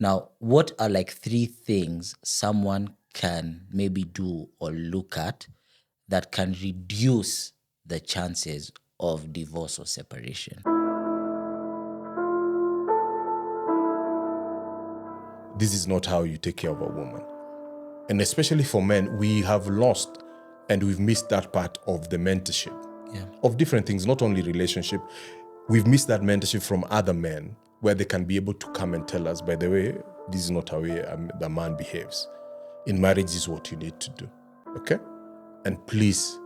Now, what are like 3 things someone can maybe do or look at that can reduce the chances of divorce or separation? This is not how you take care of a woman. And especially for men, we have lost and we've missed that part of the mentorship of different things, not only relationship. We've missed that mentorship from other men where they can be able to come and tell us, by the way, this is not how the man behaves. In marriage, this is what you need to do. Okay? And please,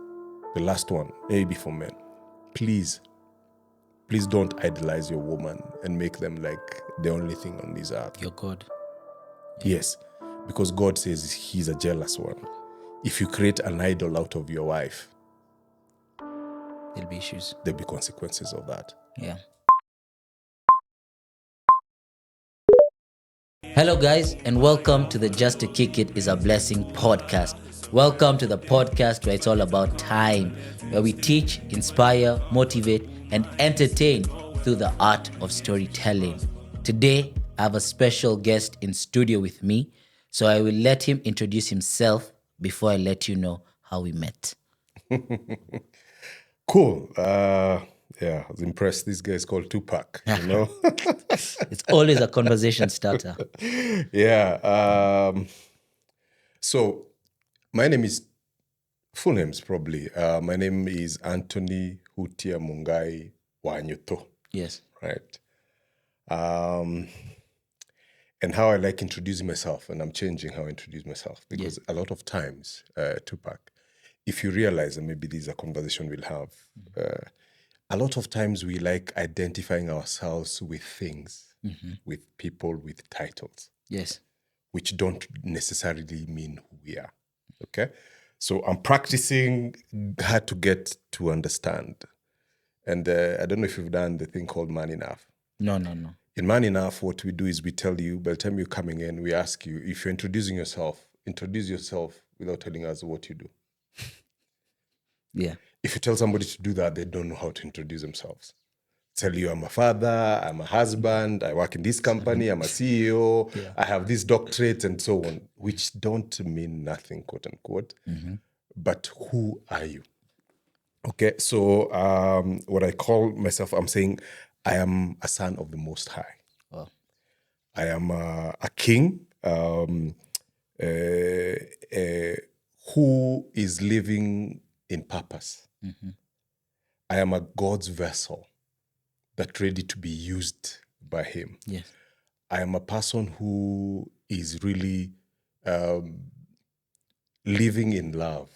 the last one, maybe for men, please don't idolize your woman and make them like the only thing on this earth. Your God. Yes, because God says he's a jealous one. If you create an idol out of your wife, There'll be issues. there'll be consequences of that. Yeah. Hello, guys, and welcome to the Just to Kick It is a Blessing podcast. Welcome to the podcast where it's all about time, where we teach, inspire, motivate, and entertain through the art of storytelling. Today, I have a special guest in studio with me, so I will let him introduce himself before I let you know how we met. Cool. I was impressed. This guy is called Tupac, you know? It's always a conversation starter. Yeah. So my name is, full names probably. My name is Anthony Hutia Mungai Wanyuto, Yes. right? And how I like introducing myself, and I'm changing how I introduce myself because a lot of times, Tupac, if you realize, and maybe this is a conversation we'll have, a lot of times we like identifying ourselves with things, with people, with titles, Yes. which don't necessarily mean who we are. Okay? So I'm practicing how to get to understand. And I don't know if you've done the thing called Man Enough. No. In Man Enough, what we do is we tell you, by the time you're coming in, we ask you, if you're introducing yourself, introduce yourself without telling us what you do. Yeah. If you tell somebody to do that, they don't know how to introduce themselves. Tell you, I'm a father, I'm a husband, I work in this company, I'm a CEO, I have this doctorate, and so on, which don't mean nothing, quote unquote. But who are you? Okay, so what I call myself, I'm saying I am a son of the Most High. Wow. I am a king who is living in purpose. I am a God's vessel that's ready to be used by him. Yes. I am a person who is really living in love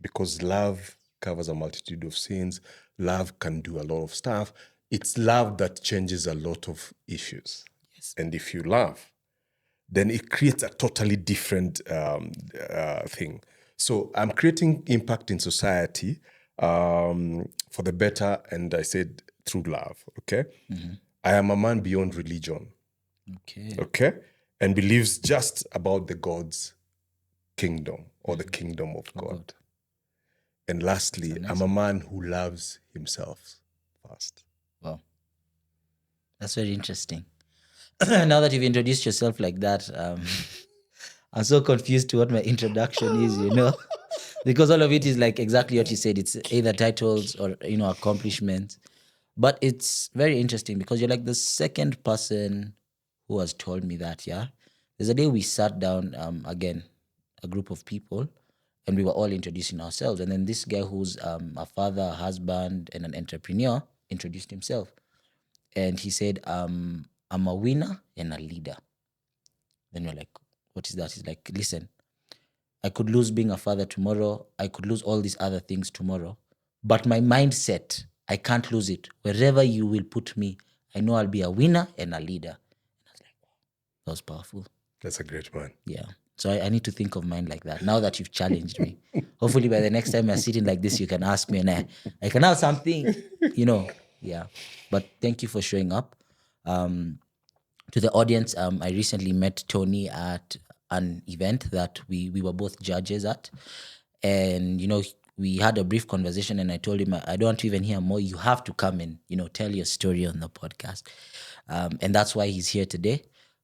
because love covers a multitude of sins. Love can do a lot of stuff. It's love that changes a lot of issues. Yes. And if you love, then it creates a totally different thing. So I'm creating impact in society for the better, and I said through love, okay? I am a man beyond religion, okay? And believes just about the God's kingdom or the kingdom of God. And lastly, I'm a man who loves himself first. Wow. That's very interesting. Now that you've introduced yourself like that, I'm so confused to what my introduction is, because all of it is like exactly what you said. It's either titles or, accomplishments. But it's very interesting because you're like the second person who has told me that, yeah? There's a day we sat down, again, a group of people, and we were all introducing ourselves. And then this guy who's a father, a husband, and an entrepreneur introduced himself. And he said, I'm a winner and a leader. Then we're like, what is that? He's like, listen, I could lose being a father tomorrow. I could lose all these other things tomorrow. But my mindset, I can't lose it. Wherever you will put me, I know I'll be a winner and a leader. And I was like, wow, that was powerful. That's a great man. Yeah. So I need to think of mine like that now that you've challenged me. Hopefully by the next time you're sitting like this, you can ask me and I can have something, Yeah. But thank you for showing up. To the audience, I recently met Tony at an event that we were both judges at. And, we had a brief conversation and I told him, I don't want to even hear more. You have to come and, tell your story on the podcast. And that's why he's here today.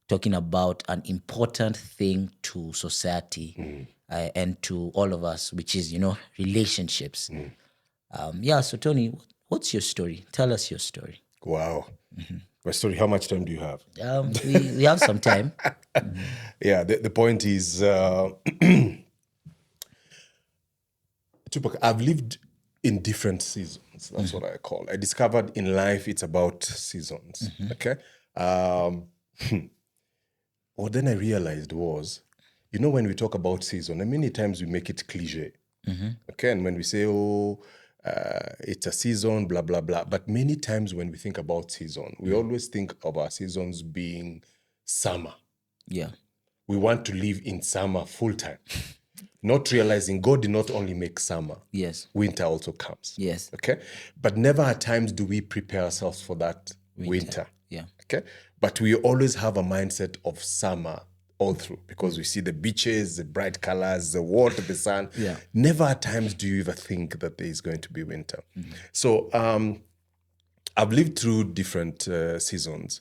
talking about an important thing to society and to all of us, which is, relationships. So Tony, what's your story? Tell us your story. Wow. My story, how much time do you have? We have some time. Yeah, the point is, Tupac, I've lived in different seasons. That's what I call. I discovered in life it's about seasons. Okay. What then I realized was, when we talk about season, and many times we make it cliche. Okay, and when we say, it's a season, blah, blah, blah. But many times when we think about season, we always think of our seasons being summer. Yeah. We want to live in summer full time, not realizing God did not only make summer. Yes. Winter also comes. Yes. Okay. But never at times do we prepare ourselves for that winter. Yeah. Okay. But we always have a mindset of summer all through because we see the beaches, the bright colors, the water, the sun. Yeah. Never at times do you ever think that there is going to be winter. So I've lived through different seasons.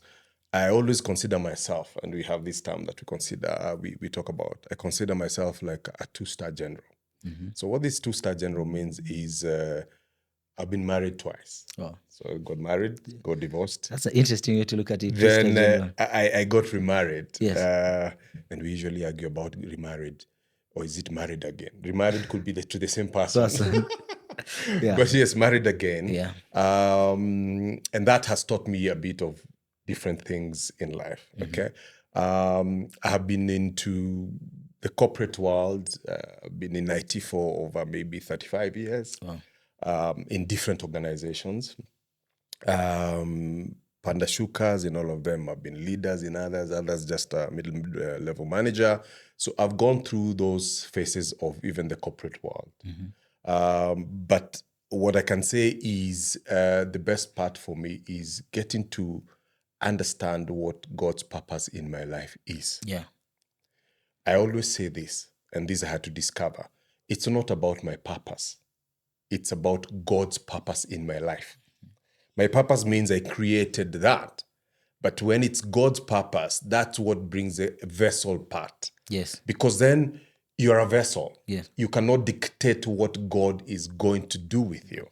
I always consider myself, and we have this term that we consider, we talk about, I consider myself like a 2-star general. So what this 2-star general means is I've been married twice. Wow. So I got married, got divorced. That's an interesting way to look at it. Then I got remarried. Yes. And we usually argue about remarried, or is it married again? Remarried could be to the same person. Yeah. But yes, married again. Yeah. And that has taught me a bit of different things in life. Okay. I have been into the corporate world. I've been in IT for over maybe 35 years. Wow. In different organizations. Panda Shukas in all of them. I've been leaders in others just a middle level manager. So I've gone through those phases of even the corporate world. But what I can say is the best part for me is getting to understand what God's purpose in my life is. Yeah. I always say this, and this I had to discover. It's not about my purpose. It's about God's purpose in my life. My purpose means I created that. But when it's God's purpose, that's what brings the vessel part. Yes. Because then you're a vessel. Yes. You cannot dictate what God is going to do with you.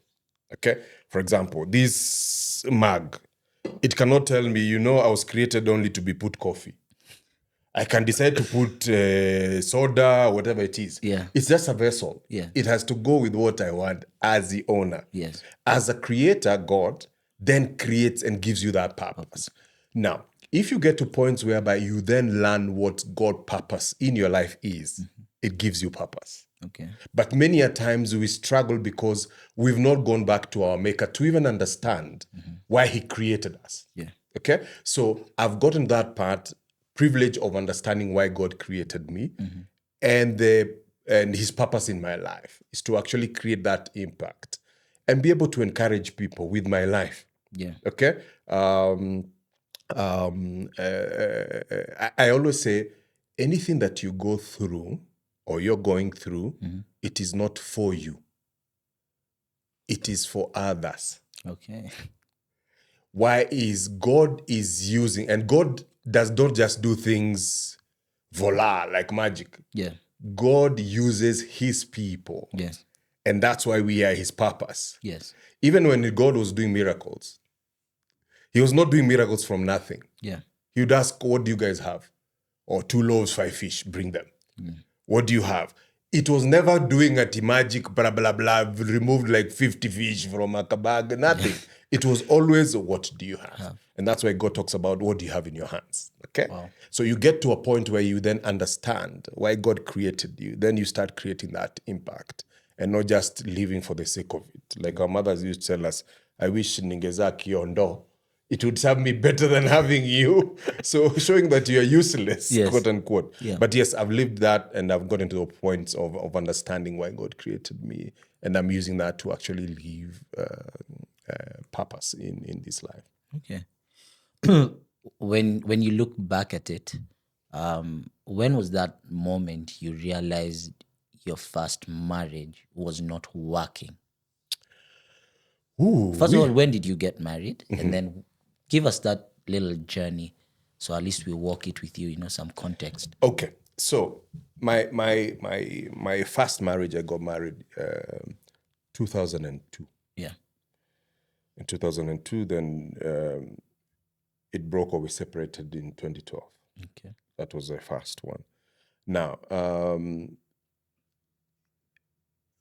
Okay? For example, this mug, it cannot tell me, I was created only to be put coffee. I can decide to put soda, whatever it is. Yeah. It's just a vessel. Yeah. It has to go with what I want as the owner. Yes. As a creator, God then creates and gives you that purpose. Now, if you get to points whereby you then learn what God's purpose in your life is, it gives you purpose. Okay. But many a times we struggle because we've not gone back to our maker to even understand why he created us. Yeah. Okay? So I've gotten that part, privilege of understanding why God created me and his purpose in my life is to actually create that impact and be able to encourage people with my life. Yeah. Okay? I always say anything that you go through or you're going through, it is not for you. It is for others. Okay. Why is God is using, and God does not just do things voila, like magic. Yeah. God uses his people. Yes. And that's why we are his purpose. Yes. Even when God was doing miracles, he was not doing miracles from nothing. Yeah. He would ask, what do you guys have? Or 2 loaves, 5 fish, bring them. What do you have? It was never doing a magic, blah, blah, blah, removed like 50 fish from a bag, nothing. It was always, what do you have? And that's why God talks about what do you have in your hands. Okay? Wow. So you get to a point where you then understand why God created you. Then you start creating that impact and not just living for the sake of it. Like our mothers used to tell us, I wish ningeza kiondo. It would serve me better than having you. So showing that you are useless, Yes. quote unquote. Yeah. But yes, I've lived that and I've gotten to the point of understanding why God created me. And I'm using that to actually live purpose in this life. Okay. When you look back at it, when was that moment you realized your first marriage was not working? Ooh, First of all, when did you get married? And then give us that little journey So at least we'll walk it with you, some context. Okay. So my first marriage, I got married 2002. Yeah. In 2002, then it broke or we separated in 2012. Okay. That was the first one. Now,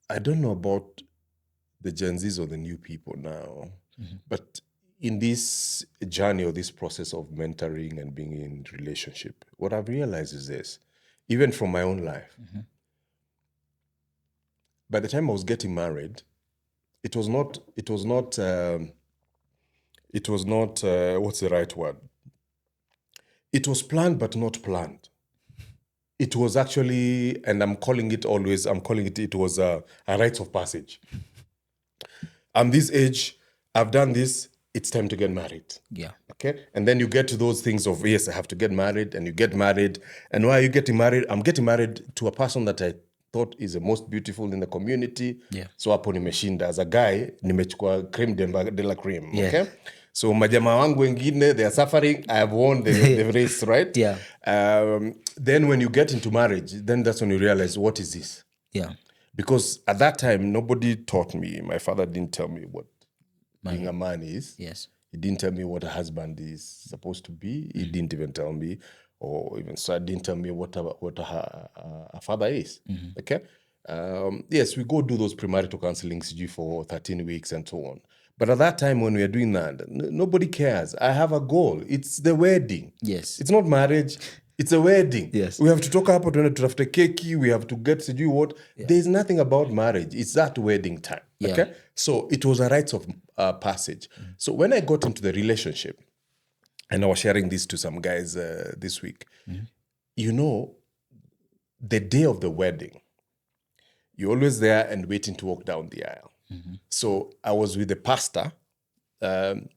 I don't know about the Gen Zs or the new people now, but in this journey or this process of mentoring and being in relationship, what I've realized is this, even from my own life, by the time I was getting married, it was not, what's the right word? It was planned, but not planned. It was actually, and it was a rite of passage. I'm this age, I've done this, it's time to get married. Yeah. Okay. And then you get to those things of, yes, I have to get married, and you get married. And why are you getting married? I'm getting married to a person that I thought is the most beautiful in the community. Yeah. So hapo nimeshinda. As a guy, nimechukua creme de la creme. Yeah. Okay. So majama wangu wengine, they are suffering. I have won the race, right? Yeah. Then when you get into marriage, then that's when you realize, what is this? Yeah. Because at that time, nobody taught me. My father didn't tell me what being a man is. Yes. He didn't tell me what a husband is supposed to be. He didn't even tell me, or even so, didn't tell me what a father is. Okay. Yes, we go do those premarital counselings for 13 weeks and so on. But at that time when we are doing that, nobody cares. I have a goal. It's the wedding. Yes. It's not marriage. It's a wedding. Yes. We have to talk about when to after keki. We have to get to do what. Yeah. There's nothing about marriage. It's that wedding time. Yeah. Okay. So it was a rite of passage. So when I got into the relationship, and I was sharing this to some guys this week, the day of the wedding, you're always there and waiting to walk down the aisle. So I was with the pastor, and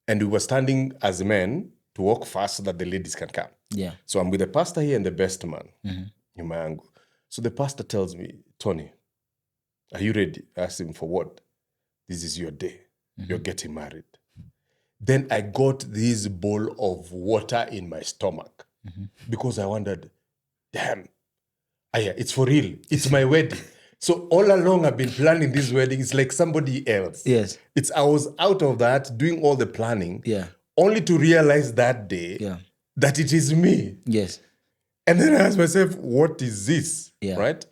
we were standing as men to walk fast so that the ladies can come. Yeah. So I'm with the pastor here and the best man, Yumangu. So the pastor tells me, Tony, are you ready? I asked him, for what? This is your day. You're getting married. Then I got this bowl of water in my stomach because I wondered, damn, it's for real. It's my wedding. So all along I've been planning this wedding. It's like somebody else. Yes. I was out of that, doing all the planning, Yeah. only to realize that day that it is me. Yes. And then I ask myself, what is this? Yeah. Right?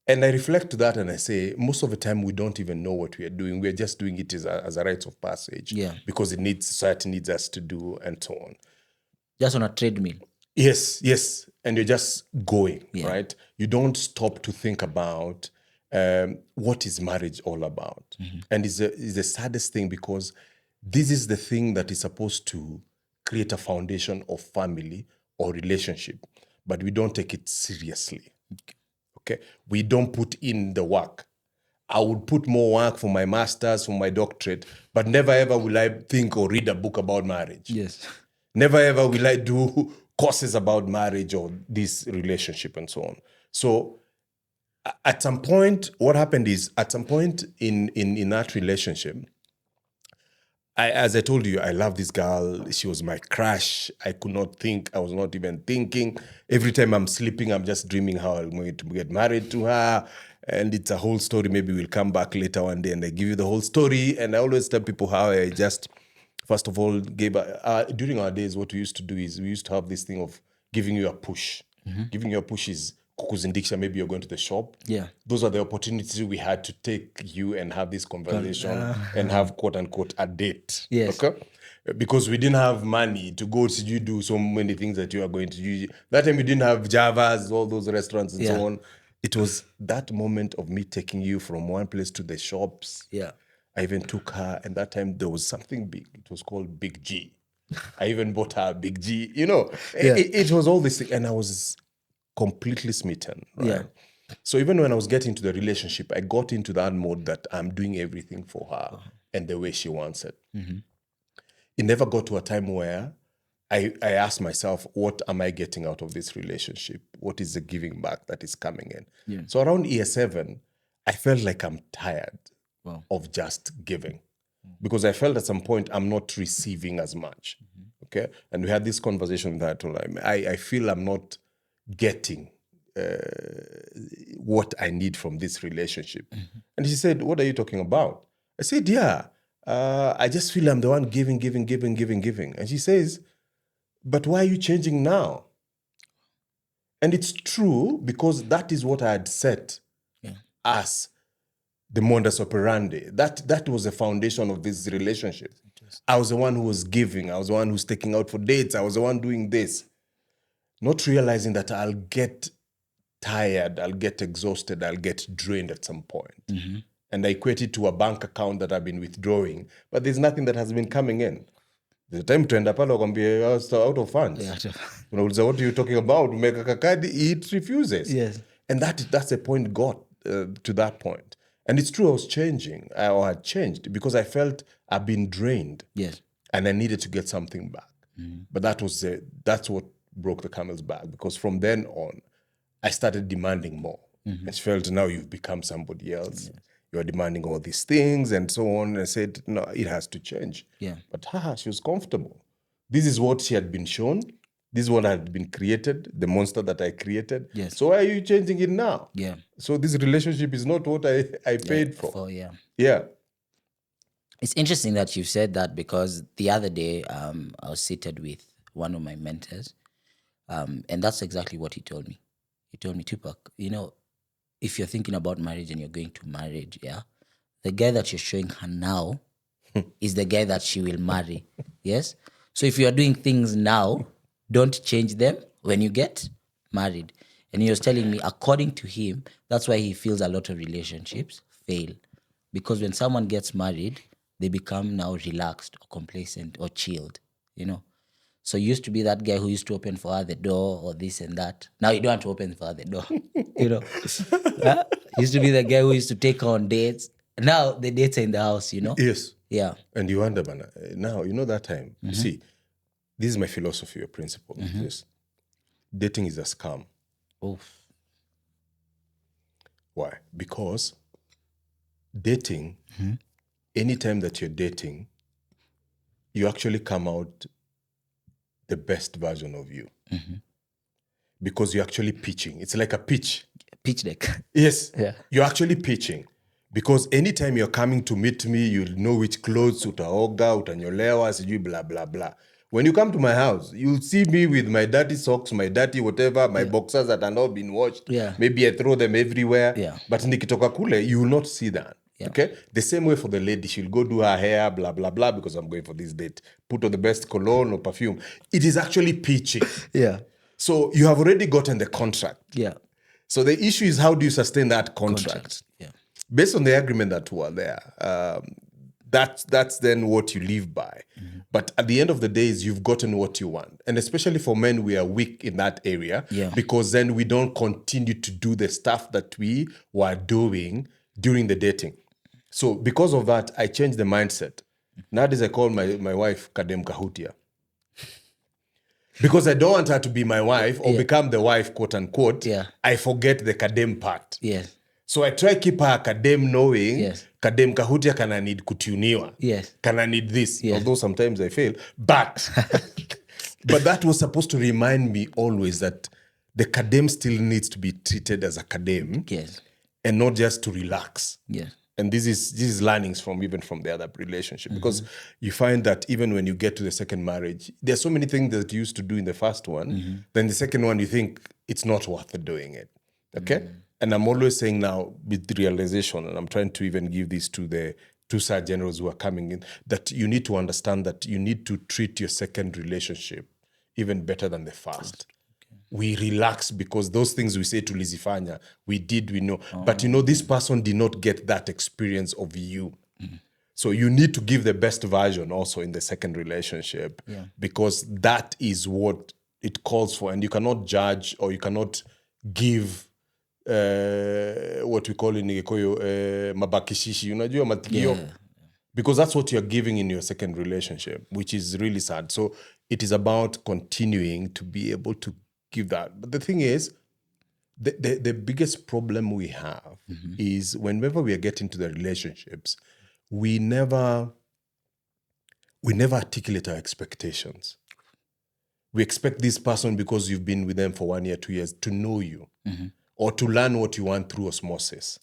And I reflect to that and I say, most of the time we don't even know what we are doing. We're just doing it as a rite of passage. Yeah. Because society needs us to do and so on. Just on a treadmill. Yes, yes. And you're just going, right? You don't stop to think about what is marriage all about. And it's the saddest thing because this is the thing that is supposed to create a foundation of family or relationship, but we don't take it seriously. Okay? We don't put in the work. I would put more work for my master's, for my doctorate, but never ever will I think or read a book about marriage. Yes. Never ever will I do courses about marriage or this relationship and so on. So at some point, what happened is, at some point in that relationship, as I told you, I love this girl. She was my crush. I could not think. I was not even thinking. Every time I'm sleeping, I'm just dreaming how I'm going to get married to her. And it's a whole story. Maybe we'll come back later one day and I give you the whole story. And I always tell people how I just, first of all, during our days, what we used to do is we used to have this thing of giving you a push. Giving you a push is kukuzindikisha, maybe you're going to the shop. Yeah. Those are the opportunities we had to take you and have this conversation and have, quote unquote, a date. Yes. Okay? Because we didn't have money to go to you do so many things that you are going to do. That time we didn't have Javas, all those restaurants and so on. It was that moment of me taking you from one place to the shops. Yeah. I even took her, and that time there was something big. It was called Big G. I even bought her a Big G. It was all this thing, and I was completely smitten, right? Yeah. So even when I was getting into the relationship, I got into that mode that I'm doing everything for her and the way she wants it. It never got to a time where I asked myself, what am I getting out of this relationship? What is the giving back that is coming in? Yeah. So around year 7, I felt like I'm tired of just giving because I felt at some point I'm not receiving as much. Okay. And we had this conversation that I feel I'm not getting what I need from this relationship. And she said, what are you talking about? I said, yeah, I just feel I'm the one giving. And she says, but why are you changing now? And it's true, because that is what I had set as the modus operandi. That was the foundation of this relationship. I was the one who was giving. I was the one who's taking out for dates. I was the one doing this. Not realizing that I'll get tired, I'll get exhausted, I'll get drained at some point. And I equate it to a bank account that I've been withdrawing, but there's nothing that has been coming in. The time to end up out of funds. What are you talking about? Umeka kakadi, it refuses. Yes. And that's the point got to that point. And it's true, I was changing, or had changed, because I felt I've been drained. Yes. And I needed to get something back. But that's what broke the camel's back, because from then on, I started demanding more. I felt, now you've become somebody else. Yes. You're demanding all these things and so on. And I said, no, it has to change. Yeah. But she was comfortable. This is what she had been shown. This is what had been created, the monster that I created. Yes. So why are you changing it now? Yeah. So this relationship is not what I paid for. Yeah. Yeah. It's interesting that you've said that, because the other day I was seated with one of my mentors, and that's exactly what he told me. He told me, Tupac, if you're thinking about marriage and you're going to marriage, the guy that you're showing her now is the guy that she will marry. Yes? So if you are doing things now, don't change them when you get married. And he was telling me, according to him, that's why he feels a lot of relationships fail. Because when someone gets married, they become now relaxed or complacent or chilled, So you used to be that guy who used to open for her the door or this and that. Now you don't want to open for her the door, Used to be the guy who used to take her on dates. Now the dates are in the house, Yes. Yeah. And you wonder, man, now, that time, you see, this is my philosophy or principle. Yes. Dating is a scam. Oof. Why? Because dating, anytime that you're dating, you actually come out the best version of you. Because you're actually pitching. It's like a pitch. Pitch deck. Yes. Yeah. You're actually pitching. Because anytime you're coming to meet me, you'll know which clothes utaoga, utanyolewa, sijui blah, blah, blah. When you come to my house, you'll see me with my dirty socks, my dirty whatever, my boxers that are not been washed. Yeah. Maybe I throw them everywhere. Yeah. But nikitoka kule, you will not see that. Yeah. Okay? The same way for the lady. She'll go do her hair, blah, blah, blah, because I'm going for this date. Put on the best cologne or perfume. It is actually pitching. Yeah. So you have already gotten the contract. Yeah. So the issue is, how do you sustain that contract? Yeah. Based on the agreement that were there, that's then what you live by. But at the end of the day, you've gotten what you want. And especially for men, we are weak in that area, because then we don't continue to do the stuff that we were doing during the dating. So because of that, I changed the mindset. Nowadays, I call my wife Kadem Hutia. Because I don't want her to be my wife or become the wife, quote unquote. Yeah. I forget the Kadem part. Yes. So I try keep her Kadem knowing Kadem Kahutia kana need kutuniwa. Yes. Kana need this. Yes. Although sometimes I fail. But but that was supposed to remind me always that the Kadem still needs to be treated as a Kadem. Yes. And not just to relax. Yes. And this is learnings from the other relationship. Because you find that even when you get to the second marriage, there's so many things that you used to do in the first one. Then the second one, you think it's not worth doing it. Okay? And I'm always saying now, with the realization, and I'm trying to even give this to the two side generals who are coming in, that you need to understand that you need to treat your second relationship even better than the first. We relax because those things we say to Lizifanya, we know. But this person did not get that experience of you. So you need to give the best version also in the second relationship, because that is what it calls for. And you cannot judge, or you cannot give what we call in Nigekoyo mabakishishi, unajua matikio. Because that's what you're giving in your second relationship, which is really sad. So it is about continuing to be able to give that. But the thing is, the biggest problem we have is whenever we are getting to the relationships, we never articulate our expectations. we expect this person, because you've been with them for 1 year, 2 years, to know you or to learn what you want through osmosis.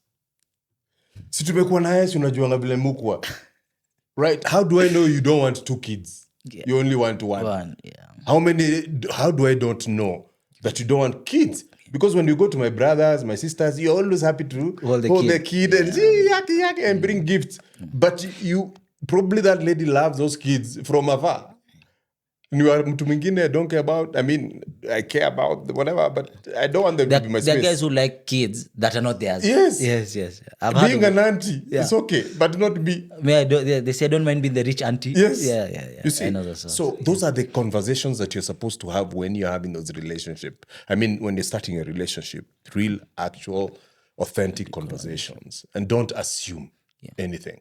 Si tumekuwa na Yesu, unajuanga vile mukwa. Right? How do I know you don't want 2 kids? Yeah. You only want one. Yeah. How do I don't know that you don't want kids? Because when you go to my brothers, my sisters, you're always happy to hold the kid and yaki, and bring gifts. But you probably, that lady loves those kids from afar. You are mtu mwingine I don't care about. I mean, I care about whatever, but I don't want them to be my space. There are guys who like kids that are not theirs. Yes. Being an auntie, it's okay, but not be. They say, I don't mind being the rich auntie. Yes. Yeah. You see, I know those so those are the conversations that you're supposed to have when you're having those relationships. I mean, when you're starting a relationship, real, actual, authentic conversations, and don't assume anything.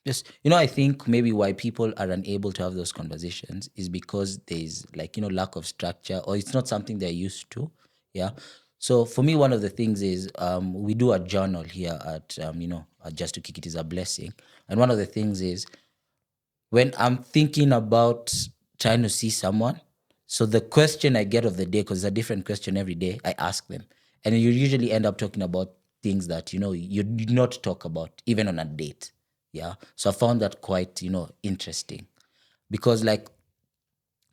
Yes, I think maybe why people are unable to have those conversations is because there's lack of structure, or it's not something they're used to. Yeah. So for me, one of the things is we do a journal here at Just to Kick It Is a Blessing, and one of the things is when I'm thinking about trying to see someone. So the question I get of the day, because it's a different question every day, I ask them, and you usually end up talking about things that you did not talk about even on a date. Yeah. So I found that quite, interesting, because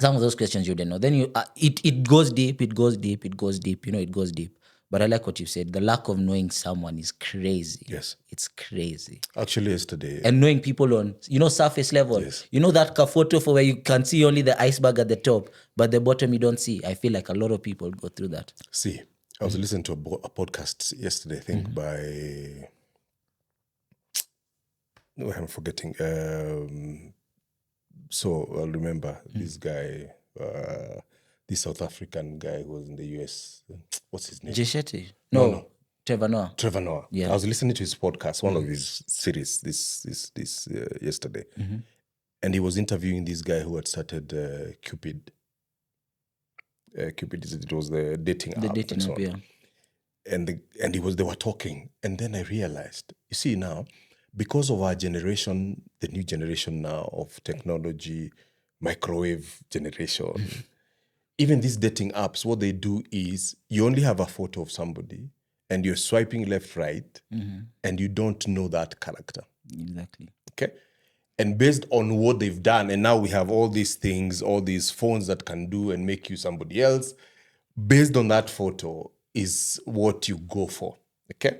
some of those questions you don't know. Then it goes deep, it goes deep. It goes deep. But I like what you said. The lack of knowing someone is crazy. Yes. It's crazy. Actually, yesterday. And knowing people on, surface level. Yes. That photo for where you can see only the iceberg at the top, but the bottom you don't see. I feel like a lot of people go through that. See, I was listening to a podcast yesterday, I think by... No, I'm forgetting. So I'll remember this guy, this South African guy who was in the US. What's his name? Jesheti? No. Trevor Noah. Trevor Noah. Yeah. I was listening to his podcast, one of his series, this yesterday, and he was interviewing this guy who had started Cupid. Cupid, it was the dating app. The dating app, yeah. And they were talking, and then I realized, you see now, because of our generation, the new generation now of technology, microwave generation, even these dating apps, what they do is you only have a photo of somebody and you're swiping left, right, and you don't know that character. Exactly. Okay? And based on what they've done, and now we have all these things, all these phones that can do and make you somebody else, based on that photo is what you go for. Okay?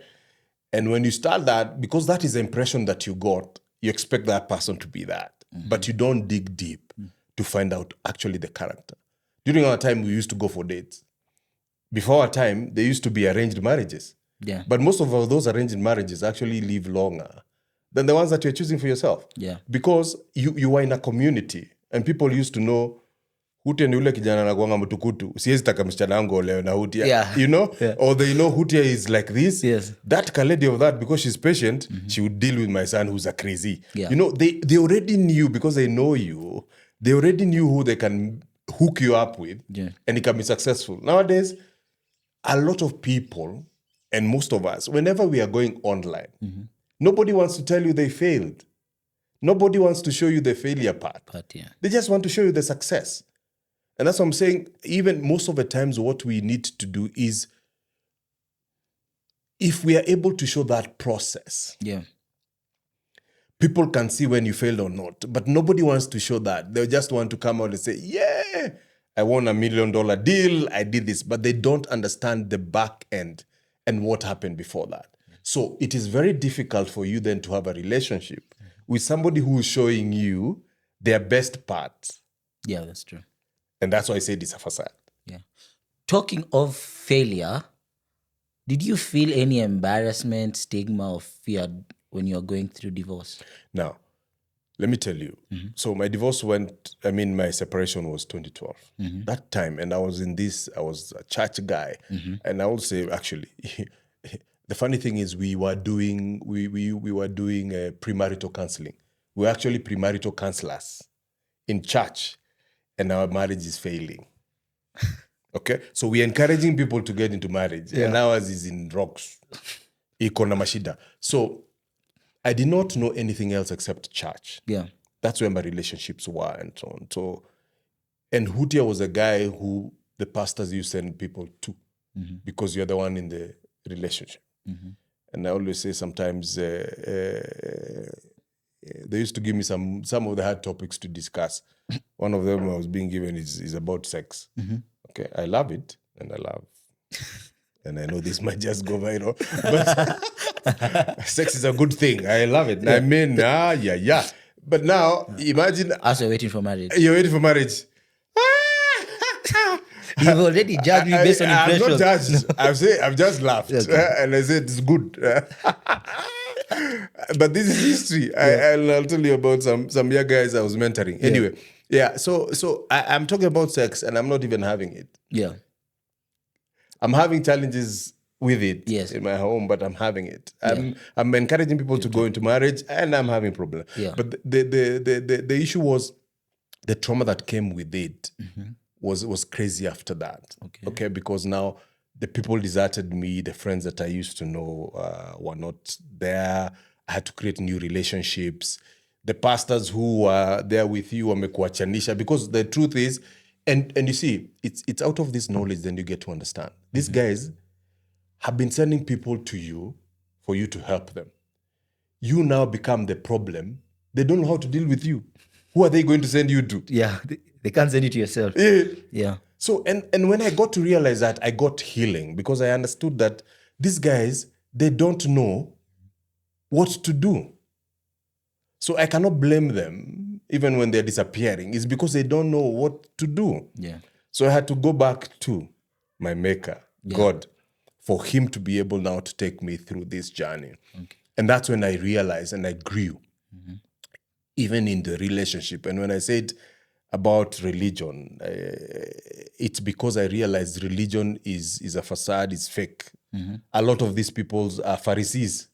And when you start that, because that is the impression that you got, you expect that person to be that. But you don't dig deep to find out actually the character. During our time, we used to go for dates. Before our time, there used to be arranged marriages. Yeah. But most of those arranged marriages actually live longer than the ones that you're choosing for yourself. Yeah. Because you are in a community and people used to know Hutia ni ule kijana anakuanga mtukutu. Siwezi taka msichana wangu olewe na Hutia. Yeah. Yeah. Or they know Hutia is like this. Yes. That lady of that, because she's patient, she would deal with my son who's a crazy. Yeah. They already knew, because they know you, they already knew who they can hook you up with, and it can be successful. Nowadays, a lot of people, and most of us, whenever we are going online, nobody wants to tell you they failed. Nobody wants to show you the failure part. They just want to show you the success. And that's what I'm saying. Even most of the times, what we need to do is, if we are able to show that process, people can see when you failed or not. But nobody wants to show that. They just want to come out and say, yeah, I won $1 million deal. I did this. But they don't understand the back end and what happened before that. So it is very difficult for you then to have a relationship with somebody who is showing you their best parts. Yeah, that's true. And that's why I said it's a facade. Yeah. Talking of failure, did you feel any embarrassment, stigma, or fear when you were going through divorce? Now, let me tell you. So my divorce my separation was 2012. That time, and I was a church guy. And I would say, actually, the funny thing is we were doing premarital counseling. We were actually premarital counselors in church. And our marriage is failing. Okay? So we're encouraging people to get into marriage. And ours is in rocks. Iko na mashida. So I did not know anything else except church. Yeah. That's where my relationships were and so on. So And Hutia was a guy who the pastors used to send people to because you're the one in the relationship. And I always say sometimes they used to give me some of the hard topics to discuss. One of them I was being given is about sex. Okay, I love it, and I love, and I know this might just go viral, but sex is a good thing. I love it. I mean, yeah. But now, imagine As you're waiting for marriage. you're waiting for marriage. You've already judged me based on I'm impressions. not judged. I've just laughed. And I said, it's good. But this is history. I'll tell you about some young guys I was mentoring. Anyway, so I'm talking about sex and I'm not even having it. Yeah. I'm having challenges with it in my home, but I'm having it. I'm encouraging people to go into marriage and I'm having problems. Yeah. But the issue was the trauma that came with it was crazy after that. Okay, because now the people deserted me, the friends that I used to know were not there. I had to create new relationships. The pastors who were there with you wamekuachanisha, because the truth is, and you see, it's out of this knowledge then you get to understand. These guys have been sending people to you for you to help them. You now become the problem. They don't know how to deal with you. Who are they going to send you to? Yeah, they can't send it to yourself. Yeah. So, and when I got to realize that, I got healing, because I understood that these guys, they don't know what to do. So I cannot blame them, even when they're disappearing. It's because they don't know what to do. Yeah. So I had to go back to my maker, God, for him to be able now to take me through this journey. And that's when I realized and I grew, even in the relationship. And when I said about religion, it's because I realized religion is a facade, it's fake. A lot of these people are Pharisees.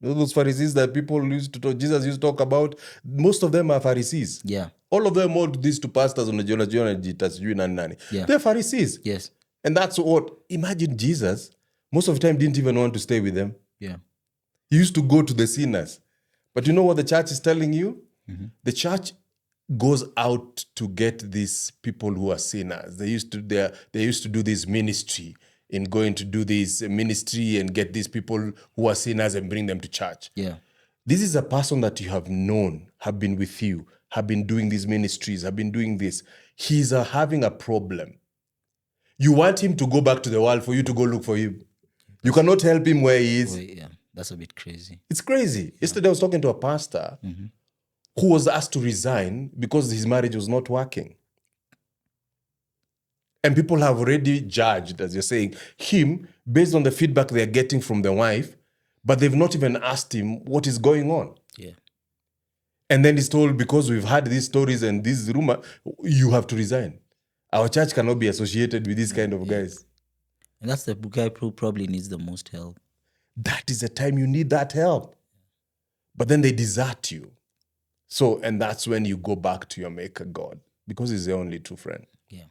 Those Pharisees that people used to talk, Jesus used to talk about, most of them are Pharisees. Yeah. All of them hold these two pastors on the Yeah. They're Pharisees. Yes. And that's what, imagine Jesus, most of the time didn't even want to stay with them. Yeah. He used to go to the sinners. But you know what the church is telling you? The church goes out to get these people who are sinners. They used to do this ministry, in going to do this ministry and get these people who are sinners and bring them to church. Yeah. This is a person that you have known, have been with you, have been doing these ministries, have been doing this. He's having a problem. You want him to go back to the world for you to go look for him. You cannot help him where he is. Yeah, that's a bit crazy. It's crazy. Yesterday I was talking to a pastor who was asked to resign because his marriage was not working. And people have already judged, as you're saying, him based on the feedback they're getting from the wife, but they've not even asked him what is going on. Yeah. And then he's told, because we've had these stories and this rumor, you have to resign. Our church cannot be associated with these kind of guys. And that's the guy who probably needs the most help. That is the time you need that help. But then they desert you. So, and that's when you go back to your maker, God, because he's the only true friend. Yeah.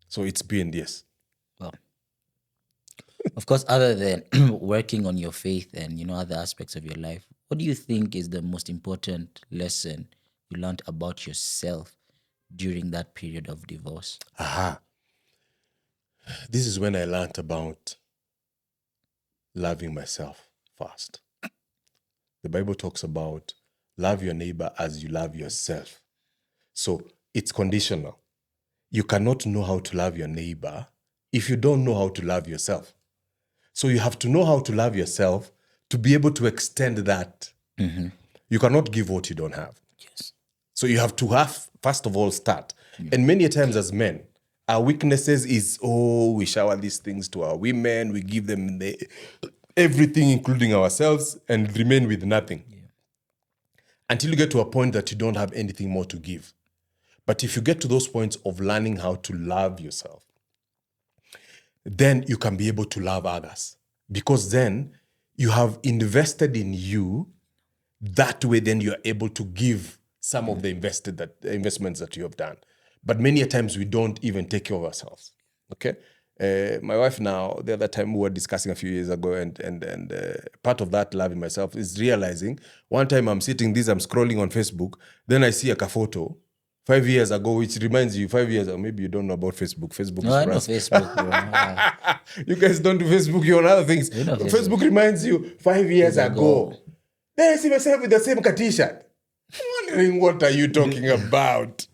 So it's been, yes. Well, of course, other than working on your faith and, other aspects of your life, what do you think is the most important lesson you learned about yourself during that period of divorce? This is when I learned about loving myself first. The Bible talks about love your neighbor as you love yourself. So it's conditional. You cannot know how to love your neighbor if you don't know how to love yourself. So you have to know how to love yourself to be able to extend that. You cannot give what you don't have. Yes. So you have to first of all, start. And many times as men, our weaknesses is, we shower these things to our women, we give them everything, including ourselves, and remain with nothing. Yeah. Until you get to a point that you don't have anything more to give. But if you get to those points of learning how to love yourself, then you can be able to love others. Because then you have invested in you. That way, then you are able to give some of the investments that you have done. But many times we don't even take care of ourselves. Okay? My wife now, the other time we were discussing a few years ago, and part of that loving myself is realizing, one time I'm sitting I'm scrolling on Facebook, then I see a photo 5 years ago, which reminds you, 5 years ago, maybe you don't know about Facebook. Facebook No, is I for know us. Facebook, bro. Yeah. You guys don't do Facebook, you're on other things. We know Facebook. Facebook. Reminds you 5 years ago. ago. Then I see myself with the same t-shirt. I'm wondering, what are you talking about?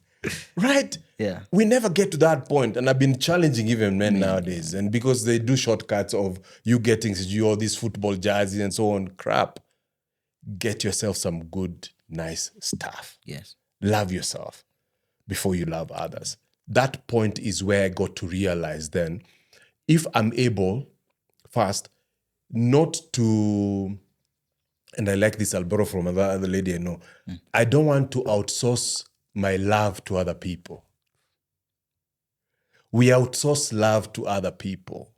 Right? Yeah. We never get to that point, and I've been challenging even men nowadays, and because they do shortcuts of you getting all these football jerseys and so on, crap. Get yourself some good, nice stuff. Yes. Love yourself before you love others. That point is where I got to realize then, if I'm able, first, not to, and I like this, I'll borrow from another lady I know, I don't want to outsource my love to other people. We outsource love to other people.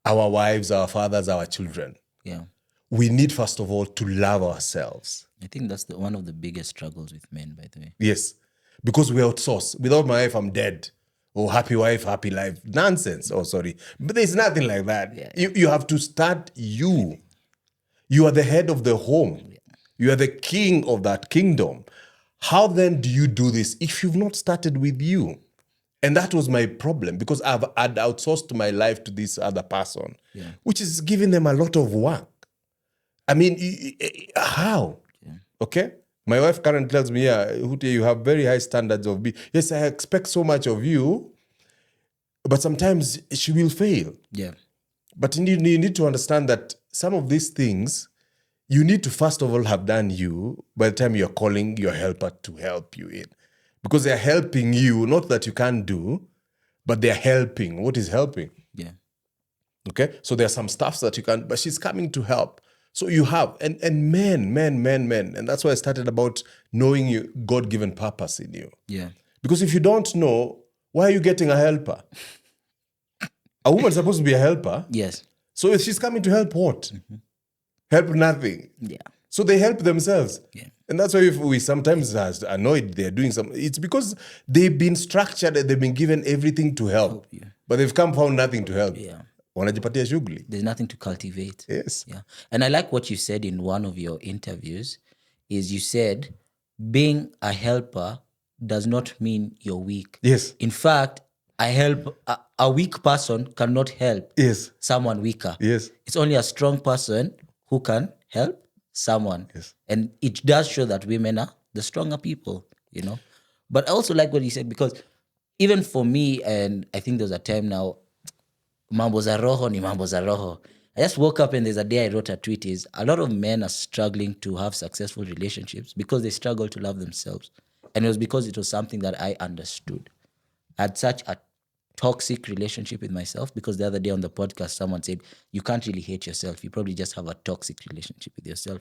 Our wives, our fathers, our children. Yeah. We need, first of all, to love ourselves. I think that's one of the biggest struggles with men, by the way. Yes. Because we outsource. Without my wife, I'm dead. Oh, happy wife, happy life. Nonsense. Oh, sorry. But there's nothing like that. Yeah. You have to start you. You are the head of the home. Yeah. You are the king of that kingdom. How then do you do this if you've not started with you? And that was my problem, because I'd outsourced my life to this other person, which is giving them a lot of work. I mean, how? Yeah. Okay? My wife Karen tells me, yeah, Hutia, you have very high standards of me. Yes, I expect so much of you, but sometimes she will fail. Yeah. But you need to understand that some of these things, you need to first of all have done you by the time you're calling your helper to help you in. Because they're helping you, not that you can't do, but they're helping. What is helping? Yeah. Okay? So there are some stuffs that you can't, but she's coming to help. So you have, and men, and that's why I started about knowing your God-given purpose in you. Yeah. Because if you don't know, why are you getting a helper? A woman's supposed to be a helper. Yes. So if she's coming to help what? Mm-hmm. Help nothing. Yeah. So they help themselves. Yeah. And that's why if we sometimes are annoyed they're doing something, it's because they've been structured and they've been given everything to help. But they've found nothing to help. Yeah. Wanajipatia shughuli. There's nothing to cultivate. Yes. Yeah. And I like what you said in one of your interviews, is you said being a helper does not mean you're weak. Yes. In fact, a weak person cannot help someone weaker. Yes. It's only a strong person who can help someone. Yes. And it does show that women are the stronger people, you know. But I also like what you said, because even for me, and I think there's a time now, mambo za roho ni mambo za roho. I just woke up and there's a day I wrote a tweet, is a lot of men are struggling to have successful relationships because they struggle to love themselves. And it was because it was something that I understood. I had such a toxic relationship with myself, because the other day on the podcast, someone said, you can't really hate yourself. You probably just have a toxic relationship with yourself.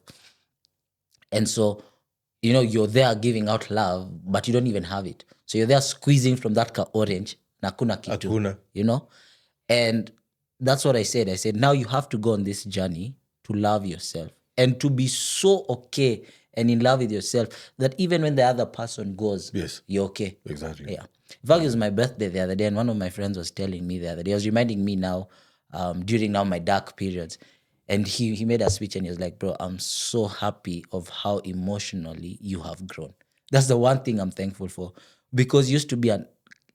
And so, you know, you're there giving out love, but you don't even have it. So you're there squeezing from that orange, na kuna kitu, Akuna. You know? And that's what I said. I said, now you have to go on this journey to love yourself and to be so okay and in love with yourself that even when the other person goes, you're okay. Exactly. Yeah. In fact, it was my birthday the other day, and one of my friends was telling me the other day, he was reminding me now, during now my dark periods, and he made a speech and he was like, bro, I'm so happy of how emotionally you have grown. That's the one thing I'm thankful for, because used to be an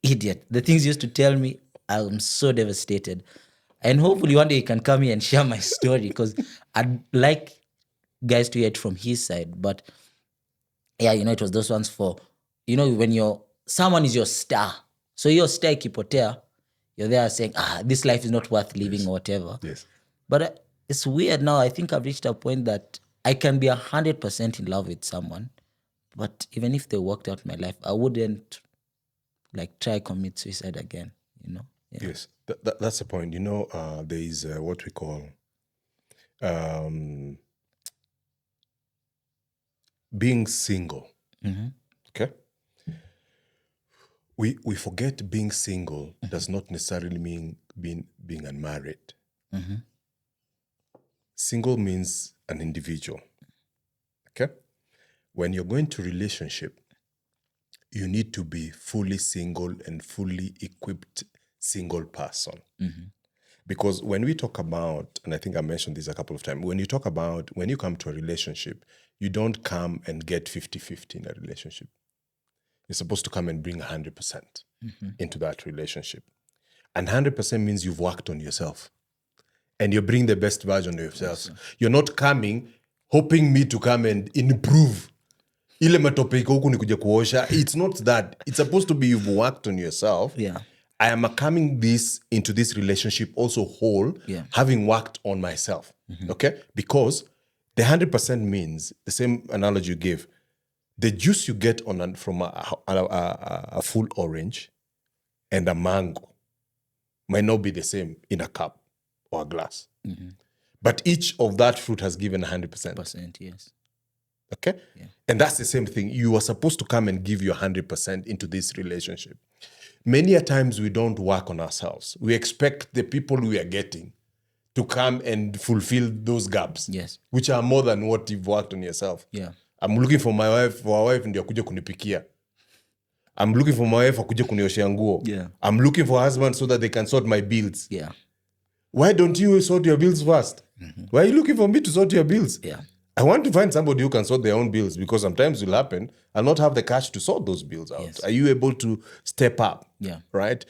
idiot. The things you used to tell me, I'm so devastated. And hopefully one day you can come here and share my story, because I'd like guys to hear it from his side. But yeah, you know, it was those ones for, you know, when someone is your star. So your star ikipotea, you're there saying, this life is not worth living or whatever. Yes. But it's weird now. I think I've reached a point that I can be 100% in love with someone, but even if they worked out my life, I wouldn't like try commit suicide again, you know? Yeah. Yes, that's the point. You know, there is what we call being single. Mm-hmm. Okay? We forget being single does not necessarily mean being unmarried. Mm-hmm. Single means an individual. Okay? When you're going to relationship, you need to be fully single and fully equipped single person. Mm-hmm. Because when we talk about, and I think I mentioned this a couple of times, when you come to a relationship, you don't come and get 50-50 in a relationship. You're supposed to come and bring 100% into that relationship. And 100% means you've worked on yourself. And you bring the best version of yourself. You're not coming hoping me to come and improve. Ile matope iko huku nikuje kuosha. It's not that. It's supposed to be you've worked on yourself. Yeah. I am coming into this relationship also whole, having worked on myself. Okay? Because the 100% means, the same analogy you gave, the juice you get from a full orange and a mango might not be the same in a cup or a glass. But each of that fruit has given 100%. Yes. Okay? Yeah. And that's the same thing. You are supposed to come and give your 100% into this relationship. Many a times we don't work on ourselves. We expect the people we are getting to come and fulfill those gaps, which are more than what you've worked on yourself. Yeah. I'm looking for my wife, for a wife ndio akuje kunipikia. I'm looking for my wife akuje kunioshea nguo. Yeah. I'm looking for a husband so that they can sort my bills. Yeah. Why don't you sort your bills first? Why are you looking for me to sort your bills? Yeah. I want to find somebody who can sort their own bills, because sometimes it will happen I'll not have the cash to sort those bills out. Yes. Are you able to step up? Yeah. Right?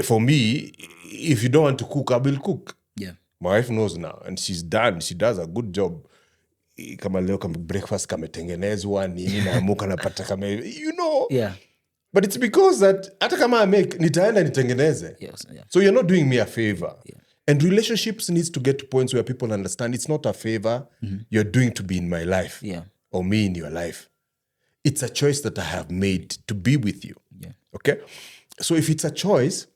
For me, if you don't want to cook, I will cook. Yeah. My wife knows now, and she's done. She does a good job. Kama leo kama breakfast kametengenezwa nini naamuka napata kama Yeah. But it's because that hata kama I make nitaenda nitengeneze. Yes. Yeah. So you're not doing me a favor. Yeah. And relationships needs to get to points where people understand it's not a favor you're doing to be in my life, or me in your life. It's a choice that I have made to be with you. Yeah. Okay? So if it's a choice,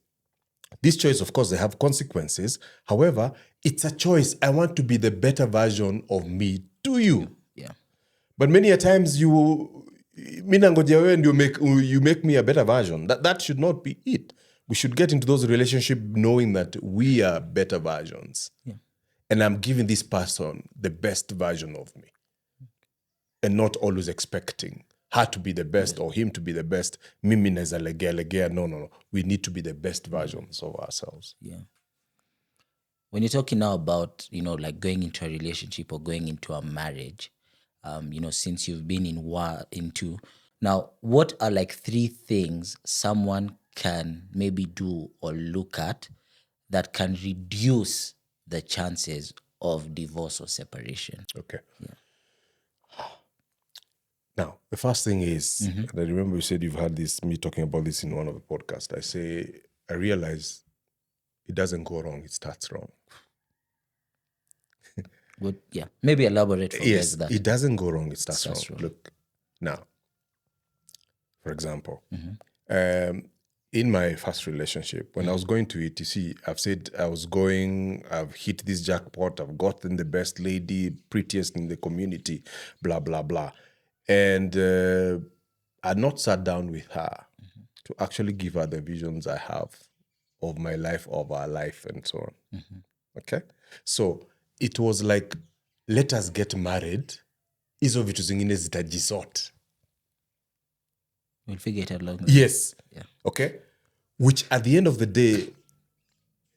this choice, of course, they have consequences. However, it's a choice. I want to be the better version of me to you. Yeah. But many a times you make me a better version. That should not be it. We should get into those relationships knowing that we are better versions. Yeah. And I'm giving this person the best version of me. And not always expecting her to be the best or him to be the best. Mimi neza legea. No. We need to be the best versions of ourselves. Yeah. When you're talking now about, like going into a relationship or going into a marriage, since you've been into now, what are like 3 things someone can maybe do or look at that can reduce the chances of divorce or separation? Okay. Yeah. Now, the first thing is, and I remember you said you've had me talking about this in one of the podcasts. I realize it doesn't go wrong, it starts wrong. Good. Yeah. Maybe elaborate for yes, that. It doesn't go wrong, it starts wrong. Look, now, for example, in my first relationship, when I was going to it, you see, I've said I've hit this jackpot, I've gotten the best lady, prettiest in the community, blah, blah, blah. And I'd not sat down with her to actually give her the visions I have of my life, of our life, and so on. Okay? So it was like, let us get married. Hizo vitu zingine zitajisort. We'll figure it out along. Yes. Yeah. Okay? Which at the end of the day,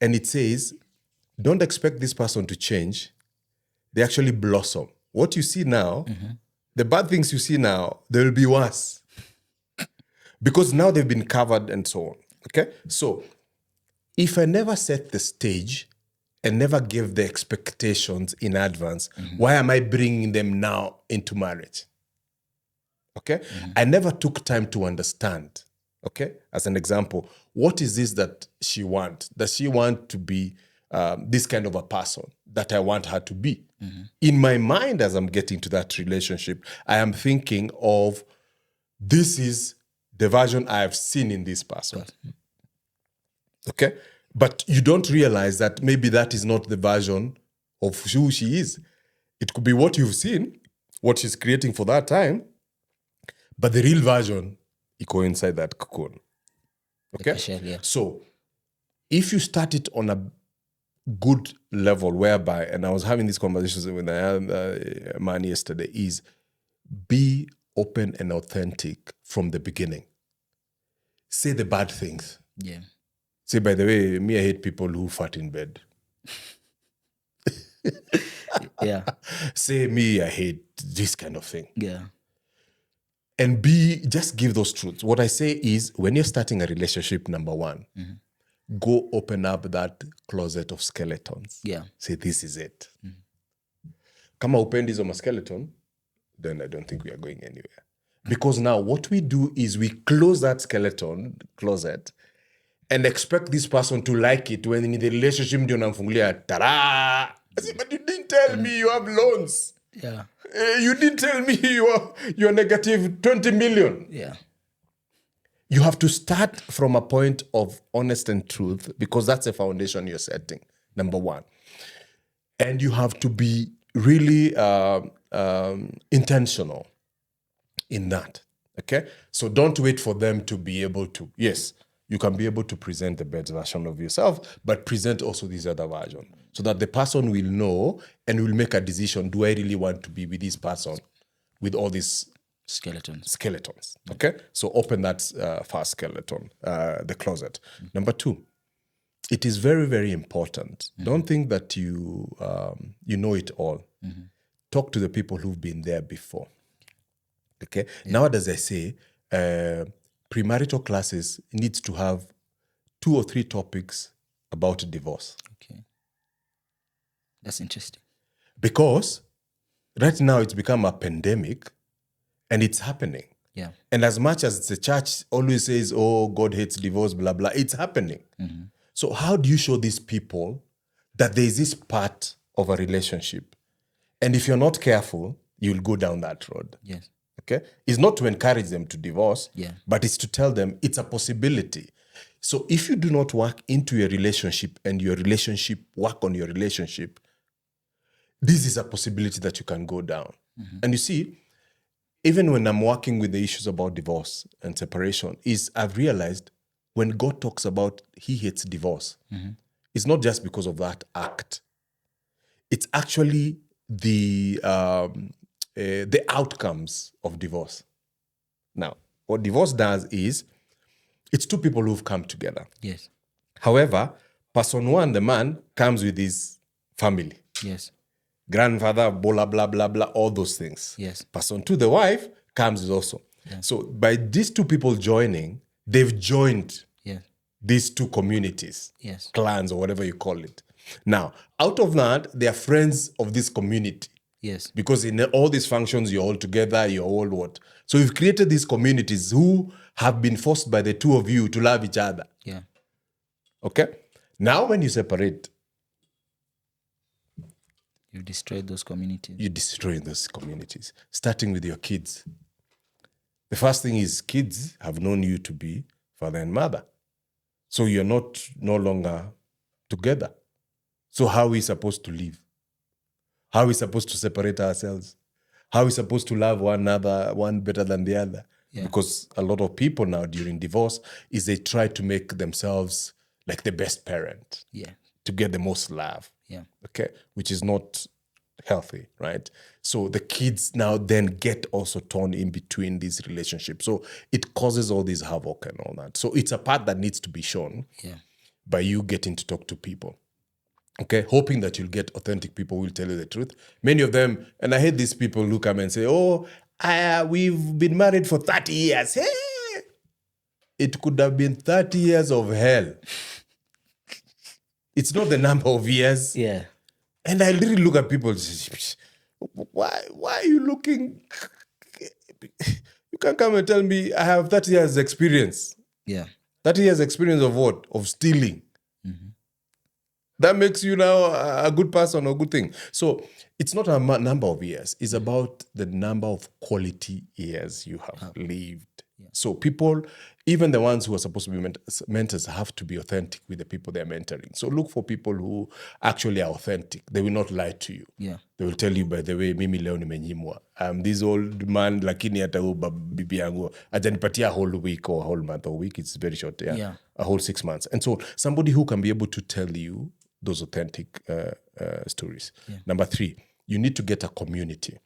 and it says, don't expect this person to change. They actually blossom. What you see now, the bad things you see now, they will be worse. Because now they've been covered and so on. Okay? So, if I never set the stage and never gave the expectations in advance, why am I bringing them now into marriage? Okay? I never took time to understand. Okay? As an example, what is this that she wants? Does she want to be this kind of a person that I want her to be? In my mind, as I'm getting to that relationship, I am thinking of, this is the version I have seen in this person. Okay? But you don't realize that maybe that is not the version of who she is. It could be what you've seen, what she's creating for that time, but the real version, iko inside that cocoon. Okay? So, if you start it on a good level whereby, and I was having these conversations with a man yesterday, is be open and authentic from the beginning. Say the bad things. Yeah. Say, by the way, me, I hate people who fart in bed. Yeah. Say, me, I hate this kind of thing. Yeah. And B, just give those truths. What I say is, when you're starting a relationship, number one, go open up that closet of skeletons. Yeah. Say, this is it. Kama upendi hizo skeleton, then I don't think we are going anywhere. Because now what we do is we close that skeleton closet and expect this person to like it when in the relationship ndio namfungulia tara. I say, but you didn't tell me you have loans. Yeah. You didn't tell me you're negative 20 million. Yeah. You have to start from a point of honest and truth, because that's the foundation you're setting, number one. And you have to be really intentional in that, okay? So don't wait for them to be able to, yes, you can be able to present the best version of yourself, but present also this other version so that the person will know and will make a decision, do I really want to be with this person with all these skeletons, okay? So open that first skeleton, the closet. Number two, it is very, very important. Don't think that you know it all. Talk to the people who've been there before. Okay. Nowadays, I say premarital classes needs to have 2 or 3 topics about divorce. Okay. That's interesting. Because right now it's become a pandemic and it's happening. Yeah. And as much as the church always says, oh, God hates divorce, blah, blah, it's happening. So how do you show these people that there is this part of a relationship? And if you're not careful, you'll go down that road. Yes. Okay? It's not to encourage them to divorce, but it's to tell them it's a possibility. So if you do not work into your relationship and your relationship work on your relationship, this is a possibility that you can go down. And you see, even when I'm working with the issues about divorce and separation, I've realized when God talks about he hates divorce, it's not just because of that act. It's actually the outcomes of divorce. Now, what divorce does is it's 2 people who've come together. Yes. However, person 1, the man, comes with his family. Yes. Grandfather, blah, blah, blah, blah, all those things. Yes. Person 2, the wife, comes also. Yeah. So by these 2 people joining, they've joined these 2 communities, clans or whatever you call it. Now, out of that, they are friends of this community. Yes. Because in all these functions, you're all together, you're all what? So we've created these communities who have been forced by the 2 of you to love each other. Yeah. Okay? Now when you separate, you destroy those communities. You destroy those communities, starting with your kids. The first thing is kids have known you to be father and mother. So you're no longer together. So how are we supposed to live? How are we supposed to separate ourselves? How are we supposed to love one another, one better than the other? Yeah. Because a lot of people now during divorce is they try to make themselves like the best parent. Yeah. To get the most love. Yeah. Okay. Which is not healthy, right? So the kids now then get also torn in between these relationships. So it causes all this havoc and all that. So it's a part that needs to be shown by you getting to talk to people. Okay, hoping that you'll get authentic people who will tell you the truth. Many of them, and I hate these people who come and say, oh, we've been married for 30 years. Hey! It could have been 30 years of hell. It's not the number of years. Yeah. And I really look at people and say, why are you looking? You can't come and tell me I have 30 years experience. Yeah. 30 years experience of what? Of stealing. That makes you now a good person or a good thing. So it's not a number of years. It's about the number of quality years you have lived. Yeah. So people, even the ones who are supposed to be mentors, have to be authentic with the people they're mentoring. So look for people who actually are authentic. They will not lie to you. Yeah. They will tell you, by the way, mimi leo nimenyimwa. I'm this old man, lakini hata bibi yangu ajanipatia a whole week or a whole month. Or week, it's very short. Yeah. A whole 6 months. And so somebody who can be able to tell you those authentic stories. Yeah. Number 3, you need to get a community.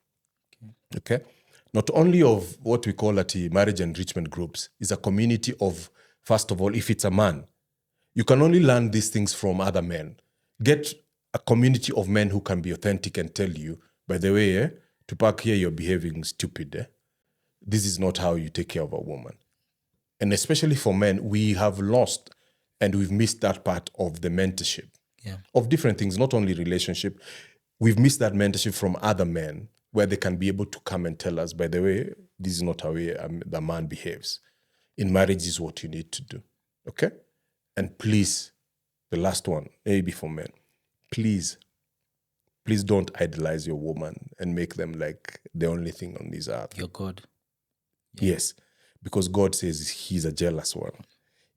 Okay? Not only of what we call at marriage enrichment groups, is a community of, first of all, if it's a man, you can only learn these things from other men. Get a community of men who can be authentic and tell you, by the way, Tupac, here you're behaving stupid. this is not how you take care of a woman. And especially for men, we have lost and we've missed that part of the mentorship of different things, not only relationship. We've missed that mentorship from other men where they can be able to come and tell us, by the way, this is not how the man behaves. In marriage is what you need to do. Okay? And please, the last one, maybe for men, please don't idolize your woman and make them like the only thing on this earth. Your God. Yes, because God says he's a jealous one.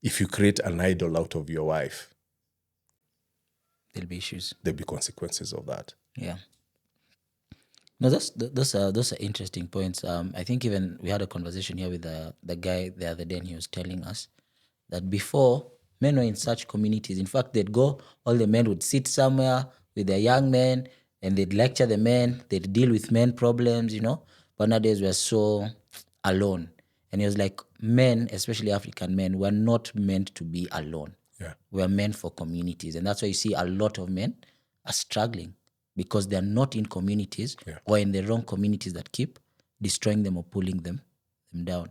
If you create an idol out of your wife, There'll be issues. there'll be consequences of that. Yeah. No, those are interesting points. I think even we had a conversation here with the guy the other day, and he was telling us that before, men were in such communities. In fact, all the men would sit somewhere with their young men, and they'd lecture the men, they'd deal with men problems, But nowadays we're so alone. And he was like, men, especially African men, were not meant to be alone. Yeah. We're meant for communities. And that's why you see a lot of men are struggling because they're not in communities or in the wrong communities that keep destroying them or pulling them down.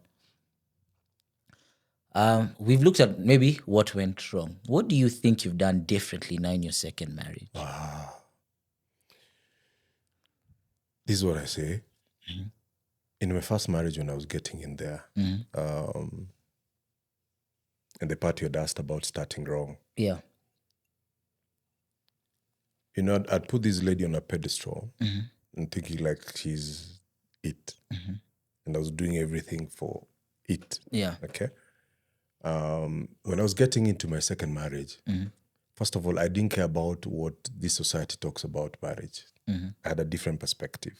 We've looked at maybe what went wrong. What do you think you've done differently now in your second marriage? Wow. This is what I say. Mm-hmm. In my first marriage, when I was getting in there, and the part you had asked about starting wrong. Yeah. I'd put this lady on a pedestal and thinking like she's it. Mm-hmm. And I was doing everything for it. Yeah. Okay. When I was getting into my second marriage, first of all, I didn't care about what this society talks about marriage. I had a different perspective.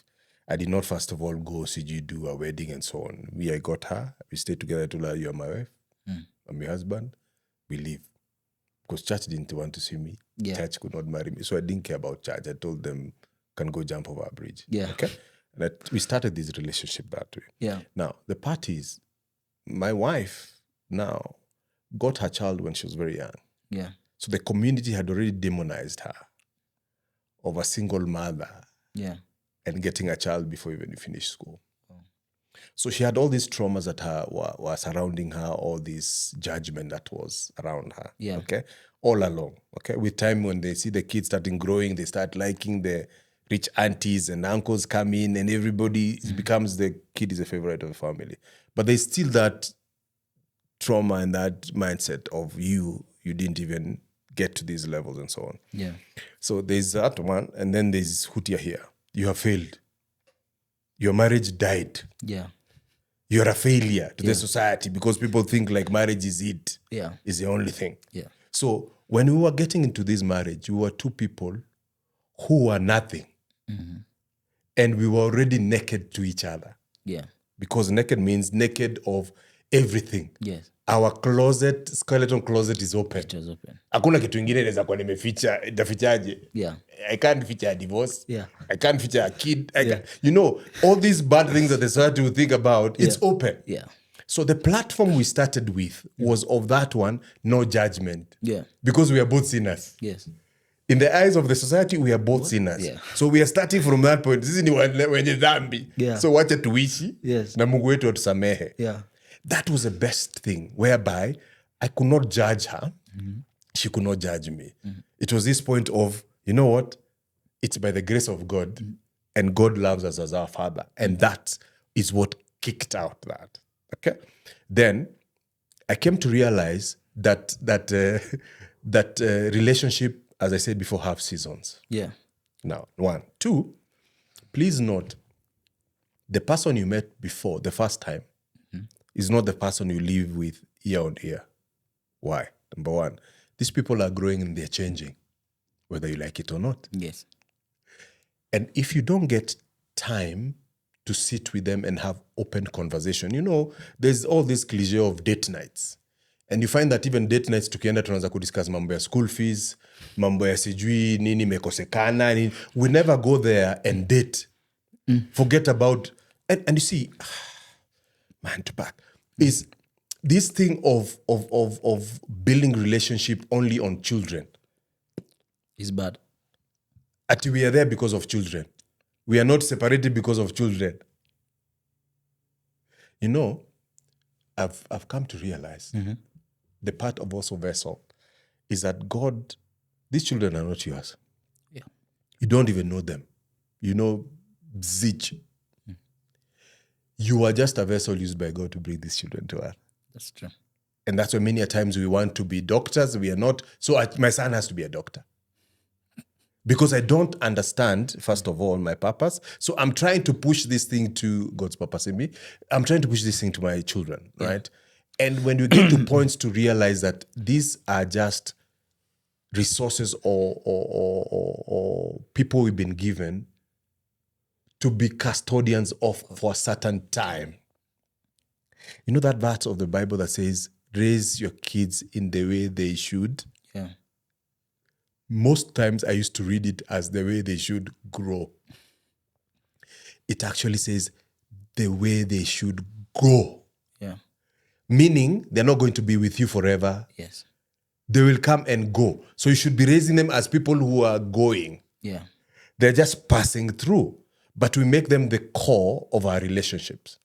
I did not, first of all, go do a wedding and so on. I got her. We stayed together. I told her, you're my wife. I'm your husband. We leave. Because church didn't want to see me. Yeah. Church could not marry me. So I didn't care about church. I told them, can go jump over a bridge. Yeah. Okay? And we started this relationship that way. Yeah. Now, the part is, my wife now got her child when she was very young. Yeah. So the community had already demonized her of a single mother. Yeah. And getting a child before even you finish school. So she had all these traumas that were surrounding her, all this judgment that was around her. Yeah. Okay. All along. Okay. With time, when they see the kids starting growing, they start liking the rich aunties and uncles come in, and everybody becomes the kid is a favorite of the family. But there's still that trauma and that mindset of you didn't even get to these levels and so on. Yeah. So there's that one, and then there's Hutia here. You have failed. Your marriage died. Yeah. You're a failure to the society because people think like marriage is it. Yeah. Is the only thing. Yeah. So when we were getting into this marriage, we were two people who were nothing. Mm-hmm. And we were already naked to each other. Yeah. Because naked means naked of everything. Yes. Our skeleton closet is open. It was open. Hakuna kitu ingine naweza kuwa nimeficha, itafichaje? Yeah. I can't feature a divorce. Yeah. I can't feature a kid. All these bad things that the society will think about, it's open. Yeah. So the platform we started with was of that one, no judgment. Yeah. Because we are both sinners. Yes. In the eyes of the society, we are both sinners. Yeah. So we are starting from that point. Sisi ni wenye dhambi. Yeah. So wacha tuishi. Yes. Na Mungu wetu atusamehe. Yeah. That was the best thing, whereby I could not judge her. Mm-hmm. She could not judge me. Mm-hmm. It was this point of, you know what? It's by the grace of God, and God loves us as our Father. And that is what kicked out that. Okay? Then I came to realize that relationship, as I said before, have seasons. Yeah. Now, 1. 2, please note, the person you met before, the first time, is not the person you live with year on year. Why? Number 1, these people are growing and they're changing, whether you like it or not. Yes. And if you don't get time to sit with them and have open conversation, there's all this cliche of date nights. And you find that even date nights tukienda tunaanza kudiscuss mambo ya school fees, mambo ya sijui nini mekosekana. We never go there and date. Forget about... And you see, man to back, is this thing of building relationship only on children. It's bad. We are there because of children. We are not separated because of children. You know, I've come to realize the part of also vessel is that God, these children are not yours. Yeah. You don't even know them. You know, zitch. You are just a vessel used by God to bring these children to earth. That's true. And that's why many a times we want to be doctors. We are not. So my son has to be a doctor. Because I don't understand, first of all, my purpose. So I'm trying to push this thing to God's purpose in me. I'm trying to push this thing to my children, right? And when we get to points to realize that these are just resources or people we've been given to be custodians of for a certain time. You know that verse of the Bible that says, raise your kids in the way they should? Yeah. Most times I used to read it as the way they should grow. It actually says the way they should go. Yeah. Meaning they're not going to be with you forever. Yes. They will come and go. So you should be raising them as people who are going. Yeah. They're just passing through. But we make them the core of our relationships.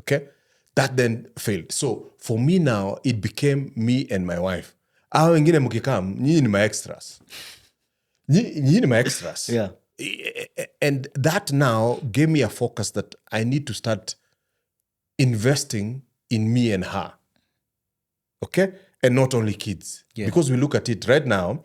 Okay? That then failed. So for me now, it became me and my wife. Wengine mkikam, nyinyi ni my extras. Nyinyi ni my extras. Yeah. And that now gave me a focus that I need to start investing in me and her. Okay? And not only kids. Yeah. Because we look at it right now,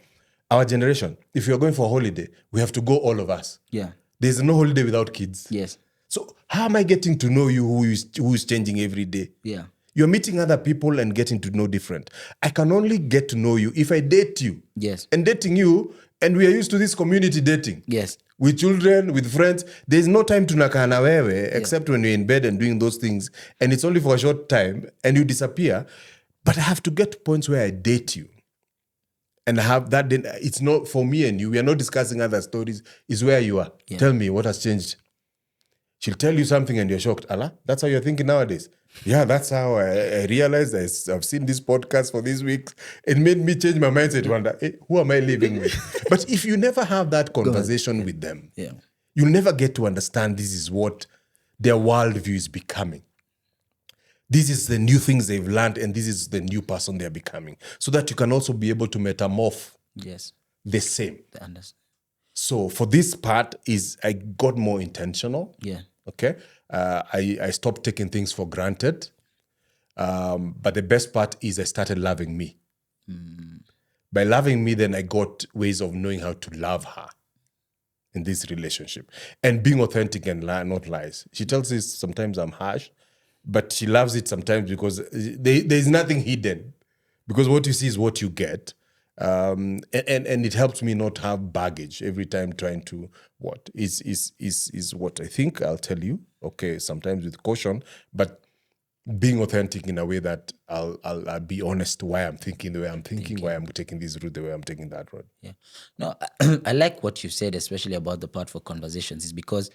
our generation, if you're going for a holiday, we have to go all of us. Yeah. There's no holiday without kids. Yes. So how am I getting to know you who is changing every day? Yeah. You're meeting other people and getting to know different. I can only get to know you if I date you. Yes. And dating you, and we are used to this community dating. Yes. With children, with friends. There's no time to nakaa na wewe except when you're in bed and doing those things. And it's only for a short time and you disappear. But I have to get to points where I date you. And I have that, then it's not for me and you. We are not discussing other stories. It's where you are. Yeah. Tell me what has changed. She'll tell you something and you're shocked. Allah, that's how you're thinking nowadays. Yeah, that's how I realized I've seen this podcast for this week. It made me change my mindset to wonder, who am I living with? But if you never have that conversation with them, you'll never get to understand this is what their worldview is becoming. This is the new things they've learned and this is the new person they're becoming. So that you can also be able to metamorph the same. I understand. So for this part I got more intentional. Yeah. Okay. I stopped taking things for granted. But the best part is I started loving me. By loving me, then I got ways of knowing how to love her in this relationship. And being authentic and not lies. She tells us sometimes I'm harsh, but she loves it sometimes because there's nothing hidden. Because what you see is what you get. And it helps me not have baggage every time trying to what is what I think I'll tell you. Okay, sometimes with caution, but being authentic in a way that I'll be honest why I'm thinking the way I'm thinking, why I'm taking this route the way I'm taking that route. Yeah. No, I like what you said, especially about the part for conversations, is because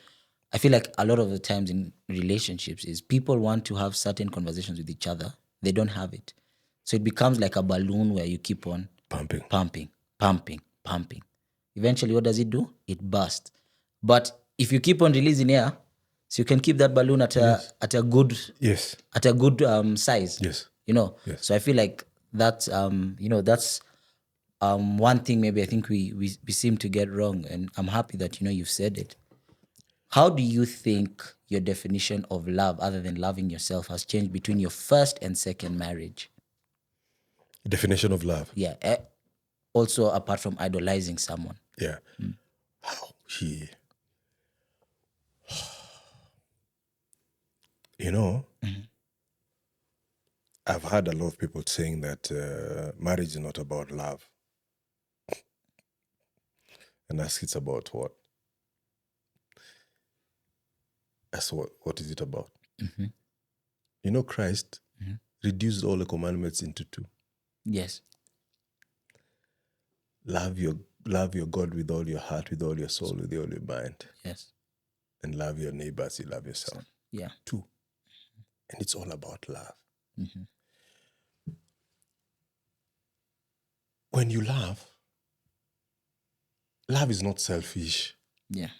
I feel like a lot of the times in relationships is people want to have certain conversations with each other. They don't have it. So it becomes like a balloon where you keep on pumping. Eventually, what does it do? It bursts. But if you keep on releasing air, so you can keep that balloon at a good size. Yes. So I feel like that's that's one thing maybe I think we seem to get wrong, and I'm happy that you've said it. How do you think your definition of love, other than loving yourself, has changed between your first and second marriage? Definition of love. Yeah. Also, apart from idolizing someone. Yeah. How he, I've heard a lot of people saying that marriage is not about love. And ask it's about what? That's what is it about? Christ reduced all the commandments into 2. Yes. Love your God with all your heart, with all your soul, with all your mind. Yes. And love your neighbor as you love yourself. Yeah. 2. And it's all about love. When you love is not selfish. Yeah.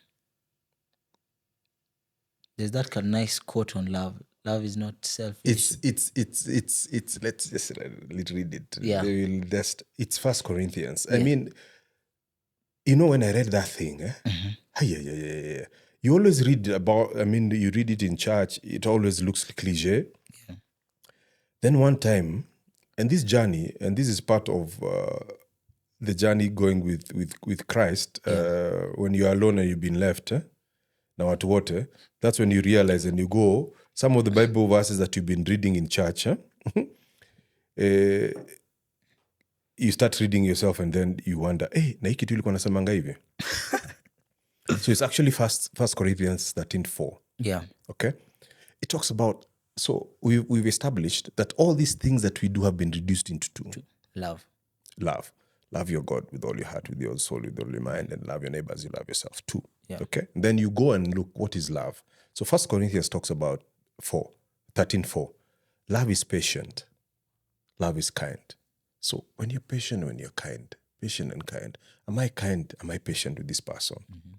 There's that nice quote on love. Love is not selfish. It's let's just read it. Yeah. They will just, it's First Corinthians. I Yeah. mean, when I read that thing, yeah. You always read about, you read it in church, it always looks cliche. Yeah. Then one time, and this journey, and this is part of the journey going with Christ, when you are alone and you've been left, now at water, that's when you realize and you go, some of the Bible verses that you've been reading in church, you start reading yourself and then you wonder, hey, na hii kitu ilikuwa nasemanga hivi. So it's actually First Corinthians 13:4. Yeah. Okay? It talks about, so we've established that all these things that we do have been reduced into two. Love. Love your God with all your heart, with your soul, with all your mind, and love your neighbor as you love yourself too. Yeah. Okay? And then you go and look, what is love? So First Corinthians talks about 13:4. Love is patient. Love is kind. So when you're patient, when you're kind, patient and kind, am I kind? Am I patient with this person? Mm-hmm.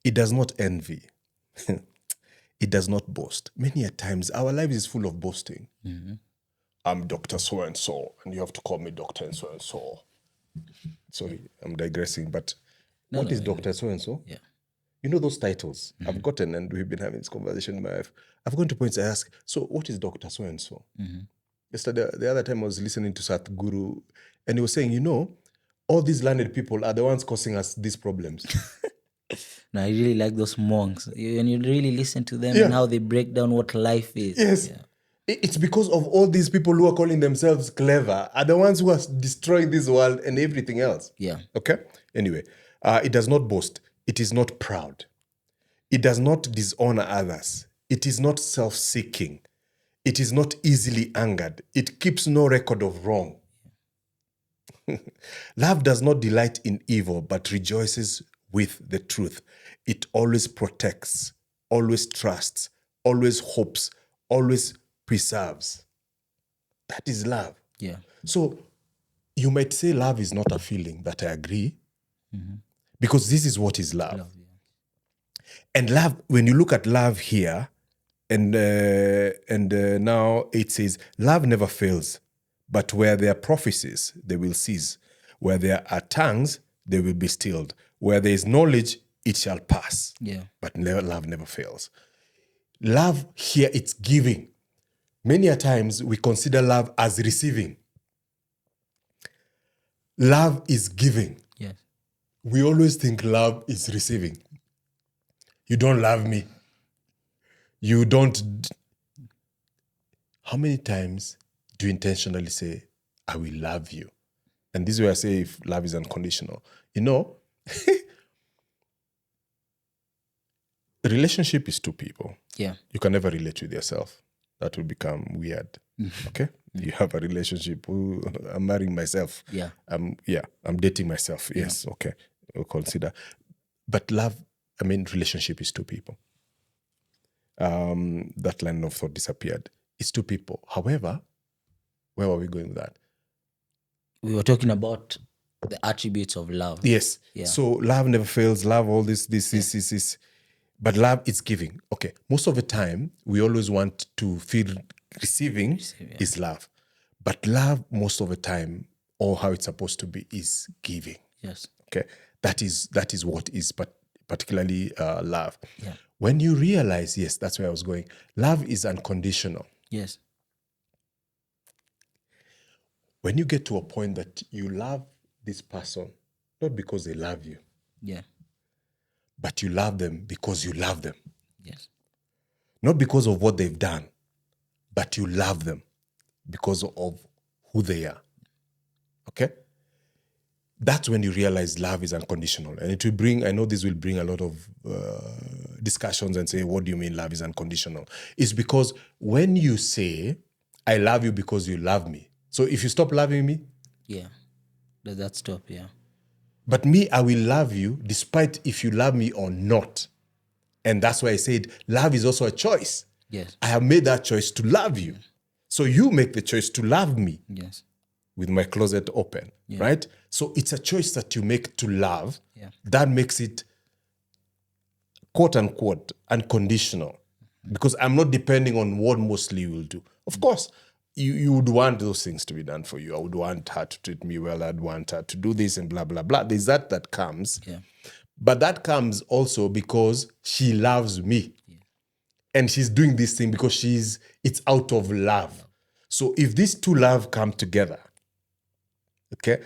It does not envy. It does not boast. Many a times, our life is full of boasting. Mm-hmm. I'm Dr. So-and-so, and you have to call me Dr. and so-and-so. Sorry, I'm digressing, but what is Dr. So-and-so? Yeah. You know those titles I've gotten, and we've been having this conversation in my life. I've gone to points I ask, so what is Dr. So-and-so? Mm-hmm. Yesterday, the other time I was listening to Satguru, and he was saying, all these learned people are the ones causing us these problems. No, I really like those monks. When you really listen to them and how they break down what life is. Yes. Yeah. It's because of all these people who are calling themselves clever are the ones who are destroying this world and everything else. Yeah. Okay? Anyway, it does not boast. It is not proud. It does not dishonor others. It is not self-seeking. It is not easily angered. It keeps no record of wrong. Love does not delight in evil, but rejoices with the truth. It always protects, always trusts, always hopes, always preserves. That is love. Yeah. So you might say love is not a feeling, but I agree. Mm-hmm. Because this is what is love. And love, when you look at love here, and now it says, love never fails, but where there are prophecies, they will cease. Where there are tongues, they will be stilled. Where there is knowledge, it shall pass. Yeah. But love never fails. Love here, it's giving. Many a times we consider love as receiving. Love is giving. Yes. We always think love is receiving. You don't love me. You don't. How many times do you intentionally say, I will love you? And this is where I say if love is unconditional. The relationship is two people. Yeah. You can never relate with yourself. That will become weird. Okay? You have a relationship. I'm marrying myself. Yeah. I'm dating myself. Yes, okay. We'll consider. But love, relationship is two people. That line of thought disappeared. It's two people. However, where were we going with that? We were talking about the attributes of love. Yes. Yeah. So love never fails. Love all this. But love is giving. Okay. Most of the time, we always want to feel receiving is love. But love, most of the time, or how it's supposed to be, is giving. Yes. Okay. That is what is particularly love. Yeah. When you realize, yes, that's where I was going. Love is unconditional. Yes. When you get to a point that you love this person, not because they love you. Yeah. But you love them because you love them. Yes. Not because of what they've done, but you love them because of who they are. Okay? That's when you realize love is unconditional. And it will bring, I know this will bring a lot of discussions and say, what do you mean love is unconditional? It's because when you say, I love you because you love me. So if you stop loving me. Yeah. Does that stop? Yeah. But me, I will love you despite if you love me or not. And that's why I said love is also a choice. Yes. I have made that choice to love you. So you make the choice to love me. Yes. With my closet open, right? So it's a choice that you make to love. Yeah. That makes it, quote unquote, unconditional. because I'm not depending on what mostly you will do. Of course, you would want those things to be done for you. I would want her to treat me well. I'd want her to do this and blah, blah, blah. There's that comes. Yeah. But that comes also because she loves me. Yeah. And she's doing this thing because it's out of love. So if these two love come together, okay,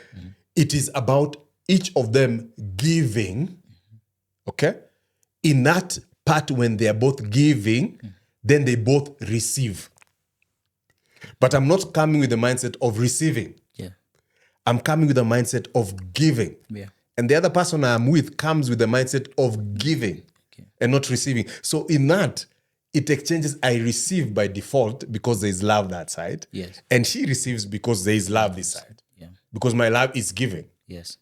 it is about each of them giving, okay? In that part when they are both giving, then they both receive. But I'm not coming with the mindset of receiving. Yeah. I'm coming with the mindset of giving. Yeah. And the other person I'm with comes with the mindset of giving and not receiving. So in that, it exchanges. I receive by default because there is love that side. Yes. And she receives because there is love this side. Yeah. Because my love is giving. Yes.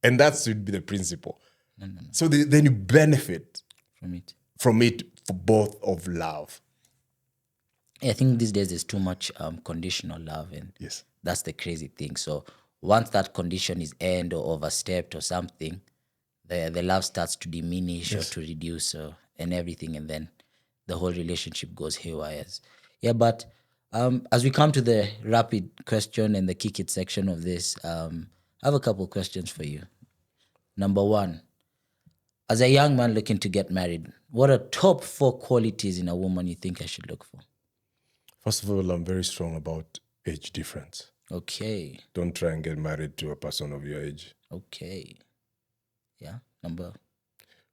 And that should be the principle. No. So then you benefit From it. for both of love. I think these days there's too much conditional love, and Yes. that's the crazy thing. So once that condition is end or overstepped or something, the love starts to diminish or to reduce and everything, and then the whole relationship goes haywire. Yeah, but as we come to the rapid question and the kick it section of this, I have a couple of questions for you. Number one, as a young man looking to get married, what are top 4 qualities in a woman you think I should look for? First of all, I'm very strong about age difference. Okay. Don't try and get married to a person of your age. Okay. Yeah.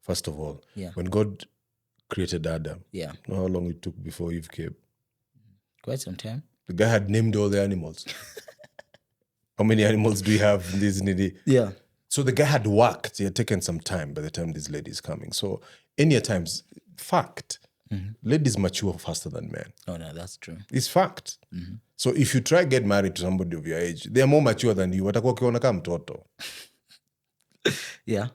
First of all, Yeah. when God created Adam, Yeah. you know how long it took before Eve came? Quite some time. The guy had named all the animals. How many animals do we have in this nitty? Yeah. So the guy had worked. He had taken some time by the time this lady is coming. So any times, fact, ladies mature faster than men. Oh, no, that's true. It's fact. So if you try get married to somebody of your age, they are more mature than you. Watakuwa wakiona kama mtoto. Yeah.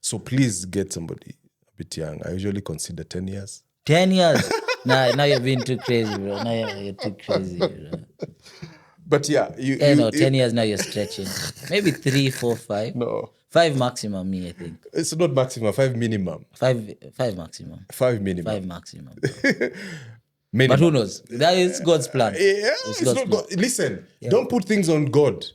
So please get somebody a bit young. I usually consider 10 years. 10 years. Now you're being too crazy, bro. Now you're too crazy, bro. But yeah, 10 years now you're stretching. Maybe 3, 4, 5. No. 5 maximum, me, I think. It's not maximum, 5 minimum. 5 maximum. 5 minimum. 5 maximum. Minimum. But who knows? That is God's plan. Yeah, it's God's not plan. God. Listen, don't put things on God.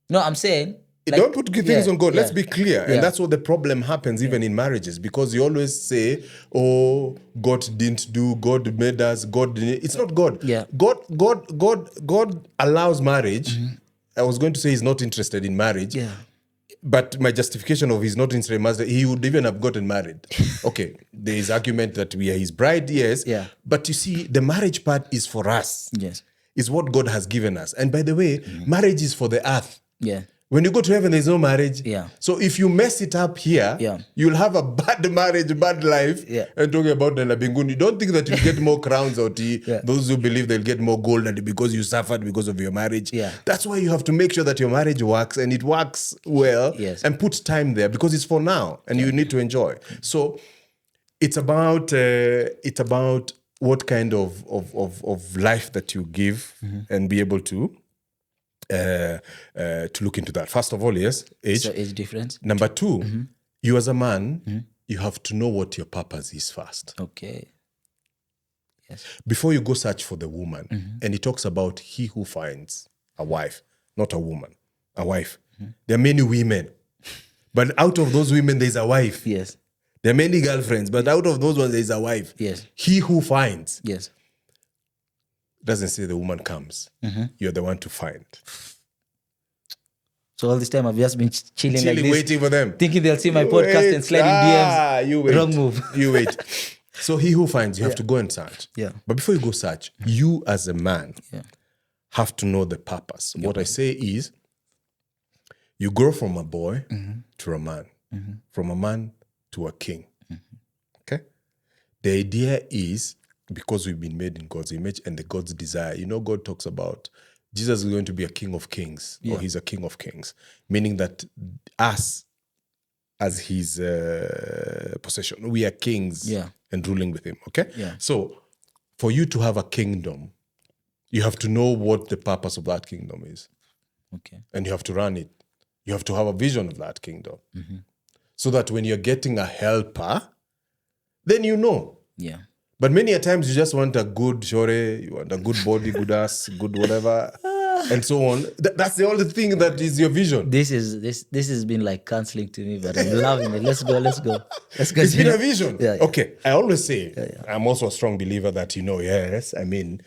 No, I'm saying. Don't put things on God. Let's be clear. Yeah. And that's what the problem happens even in marriages, because you always say, oh, God didn't do, God made us, God didn't. It's not God. Yeah. God allows marriage. I was going to say he's not interested in marriage. Yeah. But my justification of he's not interested in marriage, he would even have gotten married. Okay, there is argument that we are his bride, yes. Yeah. But you see, the marriage part is for us. Yes. Is what God has given us. And by the way, marriage is for the earth. Yeah. When you go to heaven, there's no marriage. Yeah. So if you mess it up here, you'll have a bad marriage, bad life. Yeah. And talking about the Labinguni, don't think that you get more crowns or tea. Yeah. Those who believe they'll get more gold and because you suffered because of your marriage. Yeah. That's why you have to make sure that your marriage works and it works well. Yes. And put time there because it's for now and you need to enjoy. So it's about what kind of life that you give and be able to look into that. First of all, yes, age. So age difference. Number 2, you as a man, you have to know what your purpose is first. Okay. Yes. Before you go search for the woman, and he talks about he who finds a wife, not a woman, a wife. There are many women, but out of those women, there's a wife. Yes. There are many girlfriends, but out of those ones, there's a wife. Yes. He who finds. Yes. Doesn't say the woman comes. You're the one to find. So all this time I've just been chilling like this, waiting for them. thinking they'll see my podcast and sliding DMs. You wait. Wrong move. You wait. So he who finds, you have to go and search. Yeah. But before you go search, you as a man have to know the purpose. What I say is, you grow from a boy to a man, from a man to a king. Okay? The idea is, because we've been made in God's image and the God's desire. You know, God talks about Jesus is going to be a king of kings, or he's a king of kings, meaning that us, as his possession, we are kings and ruling with him, okay? Yeah. So for you to have a kingdom, you have to know what the purpose of that kingdom is. Okay. And you have to run it. You have to have a vision of that kingdom. So that when you're getting a helper, then you know. Yeah. But many a times you just want a good shore, you want a good body, good ass, good whatever, and so on. That's the only thing that is your vision. This has been like counseling to me, but I'm loving it. Let's go. Let's continue. It's been a vision. Yeah, yeah. Okay, I always say, I'm also a strong believer that, yes, I mean,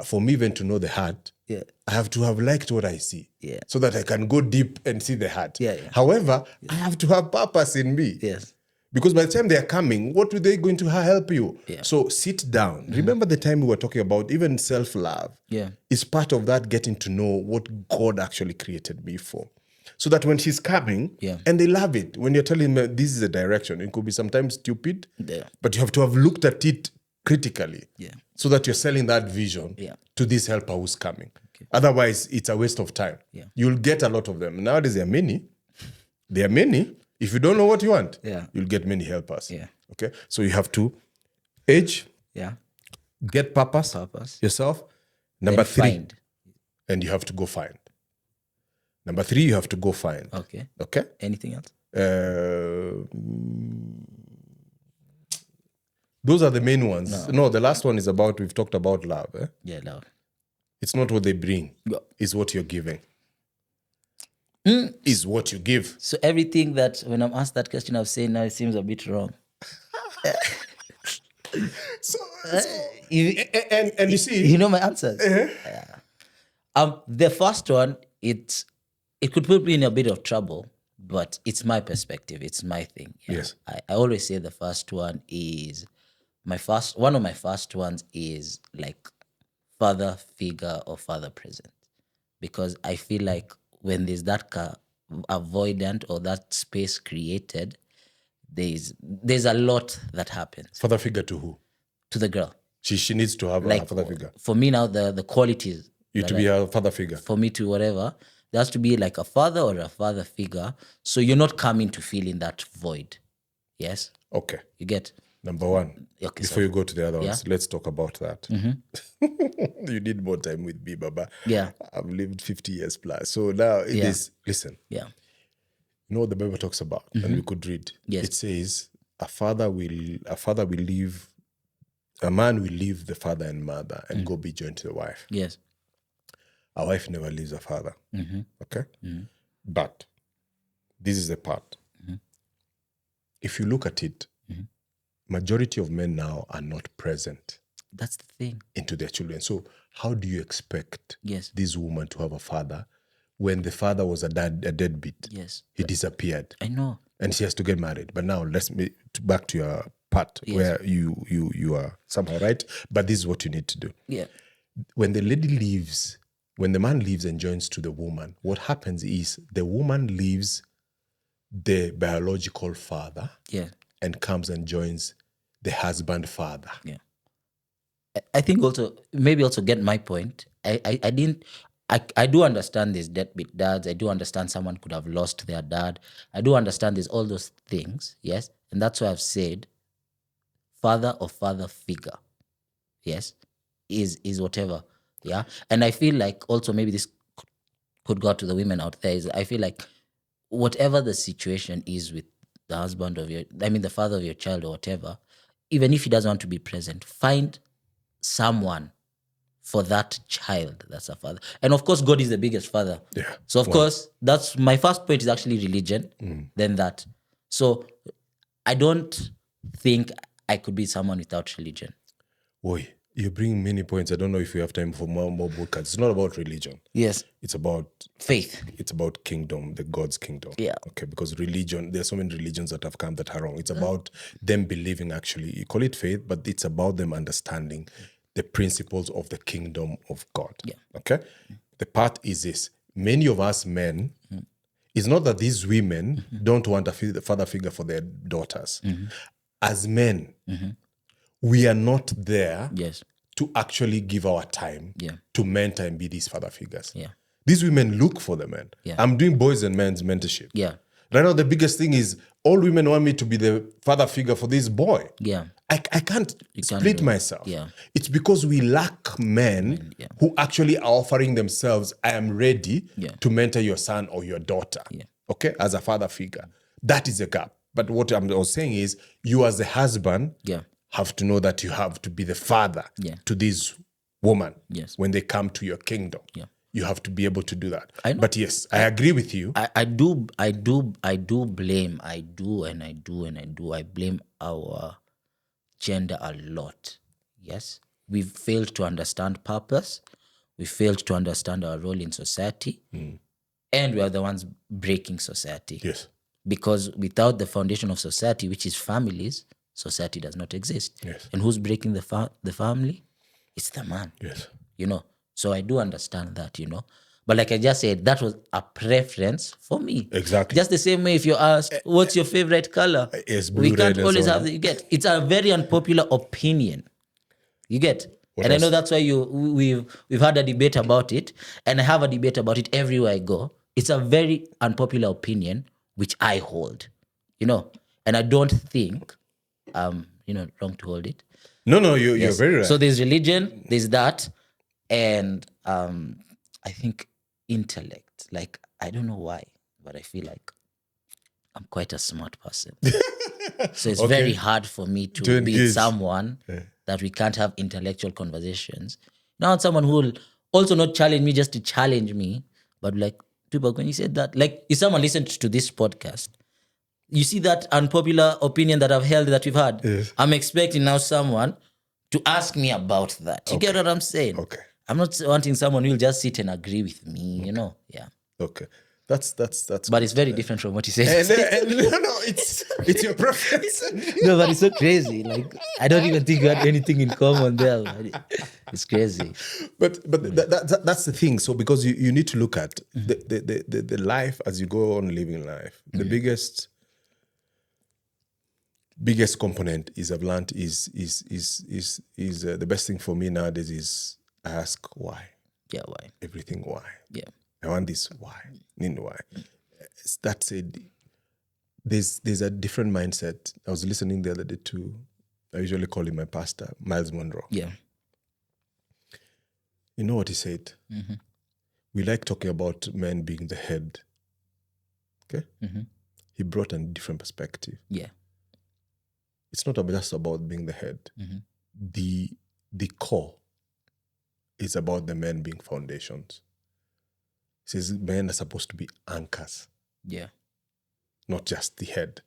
for me even to know the heart, Yeah. I have to have liked what I see, Yeah. so that I can go deep and see the heart. Yeah, yeah. However, I have to have purpose in me. Yes. Because by the time they are coming, what are they going to help you? Yeah. So sit down. Remember the time we were talking about even self-love. Yeah. Is part of that getting to know what God actually created me for. So that when she's coming, Yeah. and they love it, when you're telling them this is a direction, it could be sometimes stupid, Yeah. but you have to have looked at it critically. Yeah. So that you're selling that vision Yeah. to this helper who's coming. Okay. Otherwise, it's a waste of time. Yeah. You'll get a lot of them. Nowadays, there are many. There are many. If you don't know what you want, you'll get many helpers. Yeah. Okay. So you have to age, get purpose. Yourself. Number Then 3. find. And you have to go find. Number 3, you have to go find. Okay. Okay. Anything else? Those are the main ones. No, the last one is about, we've talked about love. Yeah, love. It's not what they bring. Yeah. It's what you're giving. Is what you give. So everything that, when I'm asked that question, I've said now, it seems a bit wrong. And you see, you know my answers. The first one, it could put me in a bit of trouble, but it's my perspective. It's my thing. Yeah. Yes. I always say the first one is one of my first ones is like father figure or father present, because I feel like when there's that avoidant or that space created, there's a lot that happens. Father figure to who? To the girl. She needs to have a father figure. For me now, the qualities. You to be a father figure. For me to whatever, there has to be like a father or a father figure. So you're not coming to fill in that void. Yes? Okay. You get? Number 1. Okay, before you go to the other ones, let's talk about that. You need more time with me, Baba. Yeah. I've lived 50 years plus. So now it is, listen. Yeah. You know what the Bible talks about? And we could read. Yes. It says, a man will leave the father and mother and go be joined to the wife. Yes. A wife never leaves a father. Okay? But this is the part. If you look at it, majority of men now are not present. That's the thing. Into their children. So how do you expect this woman to have a father when the father was a deadbeat? Yes. He disappeared. I know. And she has to get married. But now back to your part where you are somehow right. But this is what you need to do. Yeah. When the lady leaves, when the man leaves and joins to the woman, what happens is the woman leaves the biological father and comes and joins the husband father. Yeah. I think maybe also get my point. I do understand there's deadbeat dads. I do understand someone could have lost their dad. I do understand there's all those things. Yes. And that's why I've said father or father figure. Yes. Is whatever. Yeah. And I feel like also maybe this could go to the women out there, is I feel like whatever the situation is with the husband of the father of your child or whatever, even if he doesn't want to be present, find someone for that child that's a father. And of course, God is the biggest father. Yeah. So of course, that's my first point is actually religion, then that. So I don't think I could be someone without religion. Boy, you bring many points. I don't know if we have time for more podcasts. It's not about religion. Yes. It's about faith. It's about kingdom, the God's kingdom. Yeah. Okay, because religion, there's so many religions that have come that are wrong. It's about them believing, actually. You call it faith, but it's about them understanding the principles of the kingdom of God. Yeah. Okay? The part is this. Many of us men, it's not that these women don't want a father figure for their daughters. As men, we are not there to actually give our time to mentor and be these father figures. Yeah. These women look for the men. Yeah. I'm doing boys and men's mentorship. Yeah. Right now, the biggest thing is all women want me to be the father figure for this boy. Yeah. I can't split myself. Yeah. It's because we lack men who actually are offering themselves, I am ready to mentor your son or your daughter. Yeah. Okay? As a father figure. That is a gap. But what I was saying is, you as the husband have to know that you have to be the father to this woman when they come to your kingdom. You have to be able to do that. But yes, I agree with you. I do blame. I blame our gender a lot. Yes, we've failed to understand purpose. We failed to understand our role in society, and we are the ones breaking society. Yes, because without the foundation of society, which is families, society does not exist. Yes. And who's breaking the family? It's the man. Yes. So I do understand that. But like I just said, that was a preference for me. Exactly. Just the same way if you're asked, what's your favorite color? Yes, we blue, can't red, always and so have on. you get. It's a very unpopular opinion. You get. What And else? I know that's why we've had a debate about it, and I have a debate about it everywhere I go. It's a very unpopular opinion, which I hold. And I don't think wrong to hold it. No, you're very right. So there's religion, there's that, and I think intellect. Like, I don't know why, but I feel like I'm quite a smart person. So it's very hard for me to be engage. someone that we can't have intellectual conversations. Not someone who will also not challenge me just to challenge me, but like, people, when you said that, like, if someone listened to this podcast, you see that unpopular opinion that I've held that we've had. Yes. I'm expecting now someone to ask me about that. You get what I'm saying? Okay. I'm not wanting someone who will just sit and agree with me, Yeah. Okay. That's But it's very different from what you said. no, it's your preference. No, but it's so crazy. Like, I don't even think we had anything in common there. It's crazy. But that's the thing. So because you need to look at the life as you go on living life. The biggest component is I've learned is the best thing for me nowadays is I ask why. Yeah, why? Everything why. Yeah. I want this why. Need why. That said, there's a different mindset. I was listening the other day to, I usually call him my pastor, Miles Monroe. Yeah. You know what he said? Mm-hmm. We like talking about men being the head. Okay? Mm-hmm. He brought a different perspective. Yeah. It's not just about being the head. Mm-hmm. The core is about the men being foundations. He says men are supposed to be anchors. Yeah. Not just the head.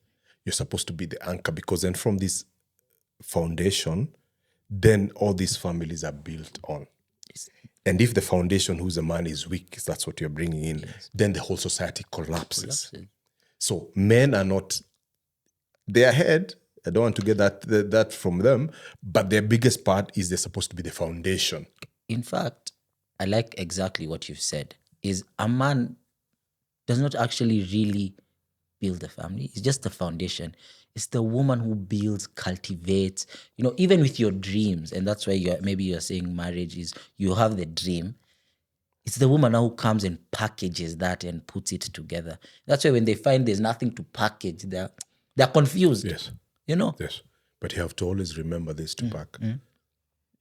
You're supposed to be the anchor because then from this foundation, then all these families are built on. Yes. And if the foundation, who's a man, is weak, that's what you're bringing in, then the whole society collapses. So men are not their head. I don't want to get that from them, but their biggest part is they're supposed to be the foundation. In fact, I like exactly what you've said. Is a man does not actually really build a family. It's just the foundation. It's the woman who builds, cultivates, even with your dreams. And that's why you're saying marriage is, you have the dream. It's the woman now who comes and packages that and puts it together. That's why when they find there's nothing to package, they're confused. Yes. Yes. But you have to always remember this, Tupac.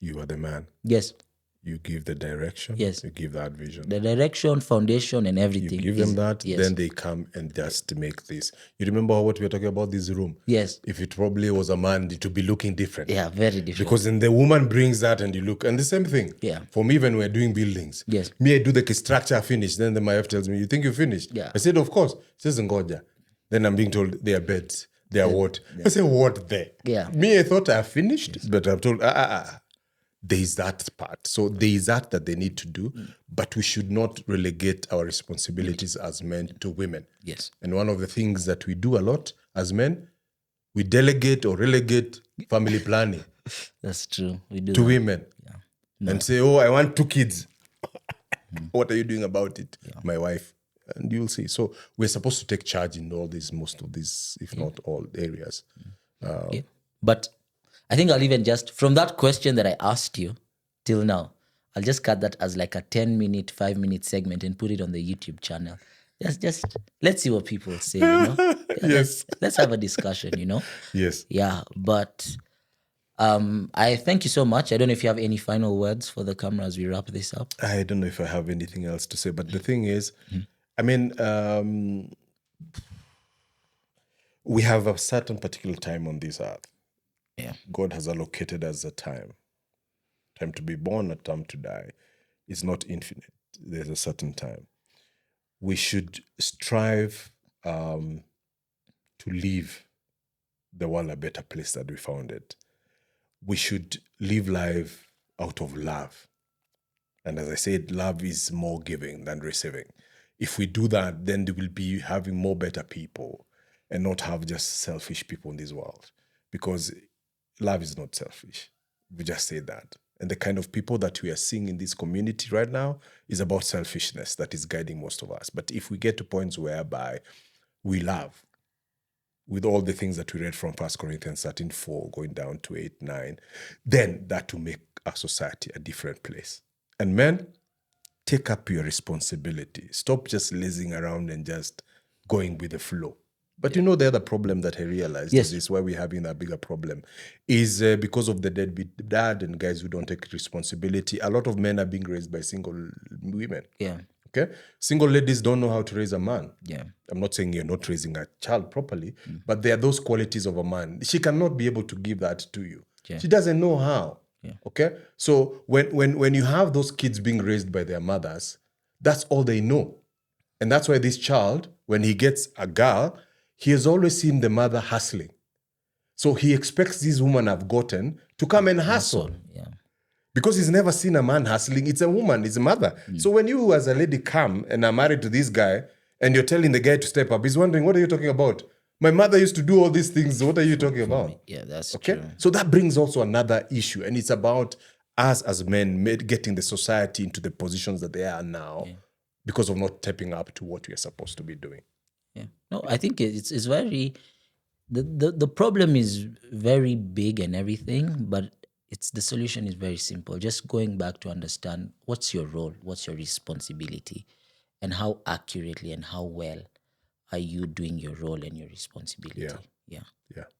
You are the man. Yes. You give the direction. Yes. You give that vision. The direction, foundation, and everything. You give them that, then they come and just make this. You remember what we were talking about, this room? Yes. If it probably was a man, it would be looking different. Yeah, very different. Because then the woman brings that and you look. And the same thing. Yeah. For me, when we're doing buildings. Yes. Me, I do the structure finish. Then my wife tells me, you think you finished? Yeah. I said, of course. She says, Ngoja. Then I'm being told, they are beds. They are what? I say, what there? Yeah. Me, I thought I finished, but I'm told, there is that part. So there is that they need to do, but we should not relegate our responsibilities as men to women. Yes. And one of the things that we do a lot as men, we delegate or relegate family planning That's true. We do to that. women. Yeah. And say, I want 2 kids. What are you doing about it? Yeah. My wife. And you'll see. So we're supposed to take charge in most of these, if not all areas. But I think I'll even just, from that question that I asked you till now, I'll just cut that as like a 10-minute, 5-minute segment and put it on the YouTube channel. Just let's see what people say, Yes. Let's have a discussion, Yes. Yeah, but I thank you so much. I don't know if you have any final words for the camera as we wrap this up. I don't know if I have anything else to say, but the thing is, I mean, we have a certain particular time on this earth. Yeah. God has allocated us a time to be born, a time to die. It's not infinite. There's a certain time. We should strive to leave the world a better place than we found it. We should live life out of love. And as I said, love is more giving than receiving. If we do that, then we will be having more better people and not have just selfish people in this world. Because love is not selfish. We just say that. And the kind of people that we are seeing in this community right now is about selfishness that is guiding most of us. But if we get to points whereby we love, with all the things that we read from 1 Corinthians 13:4, going down to 8:9, then that will make our society a different place. And men, take up your responsibility. Stop just lazing around and just going with the flow. But you know, the other problem that I realized is why we're having that bigger problem is because of the deadbeat dad and guys who don't take responsibility. A lot of men are being raised by single women. Yeah. Okay? Single ladies don't know how to raise a man. Yeah. I'm not saying you're not raising a child properly, but there are those qualities of a man. She cannot be able to give that to you. Yeah. She doesn't know how. Yeah. Okay? So when you have those kids being raised by their mothers, that's all they know. And that's why this child, when he gets a girl, he has always seen the mother hustling. So he expects this woman I've gotten to come and hustle. Yeah. Because he's never seen a man hustling. It's a woman, it's a mother. So when you as a lady come and are married to this guy and you're telling the guy to step up, he's wondering, what are you talking about? My mother used to do all these things. What are you talking about? Yeah, that's okay. true. So that brings also another issue. And it's about us as men getting the society into the positions that they are now because of not stepping up to what we are supposed to be doing. Yeah. No, I think it's very the problem is very big and everything, but the solution is very simple. Just going back to understand what's your role, what's your responsibility, and how accurately and how well are you doing your role and your responsibility. Yeah.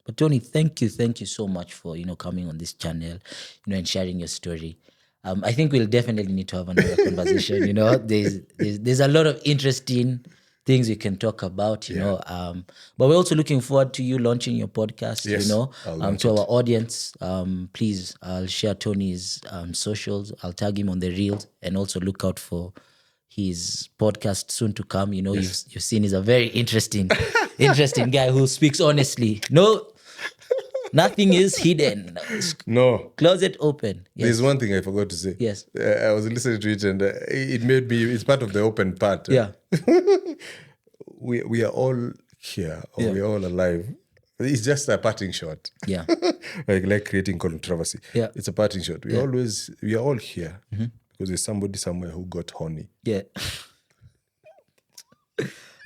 But Tony, thank you so much for coming on this channel, and sharing your story. I think we'll definitely need to have another conversation. There's a lot of interesting things we can talk about, but we're also looking forward to you launching your podcast, to our audience. Please, I'll share Tony's socials. I'll tag him on the reels, and also look out for his podcast soon to come. You've seen he's a very interesting guy who speaks honestly. Nothing is hidden. No. Closet open. Yes. There's one thing I forgot to say. Yes. I was listening to it and it made me, it's part of the open part. Yeah. We are all here, or we are all alive. It's just a parting shot. Yeah. like creating controversy. Yeah. It's a parting shot. We are all here because there's somebody somewhere who got honey. Yeah.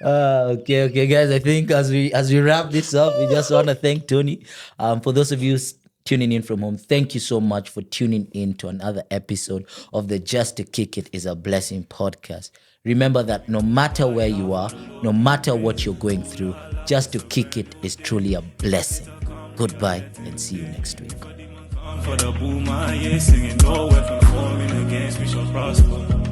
Okay, guys. I think as we wrap this up, we just want to thank Tony. For those of you tuning in from home, thank you so much for tuning in to another episode of the Just to Kick It is a Blessing podcast. Remember that no matter where you are, no matter what you're going through, just to kick it is truly a blessing. Goodbye and see you next week. For the boomer, yeah, singing no weapon forming against me shall prosper.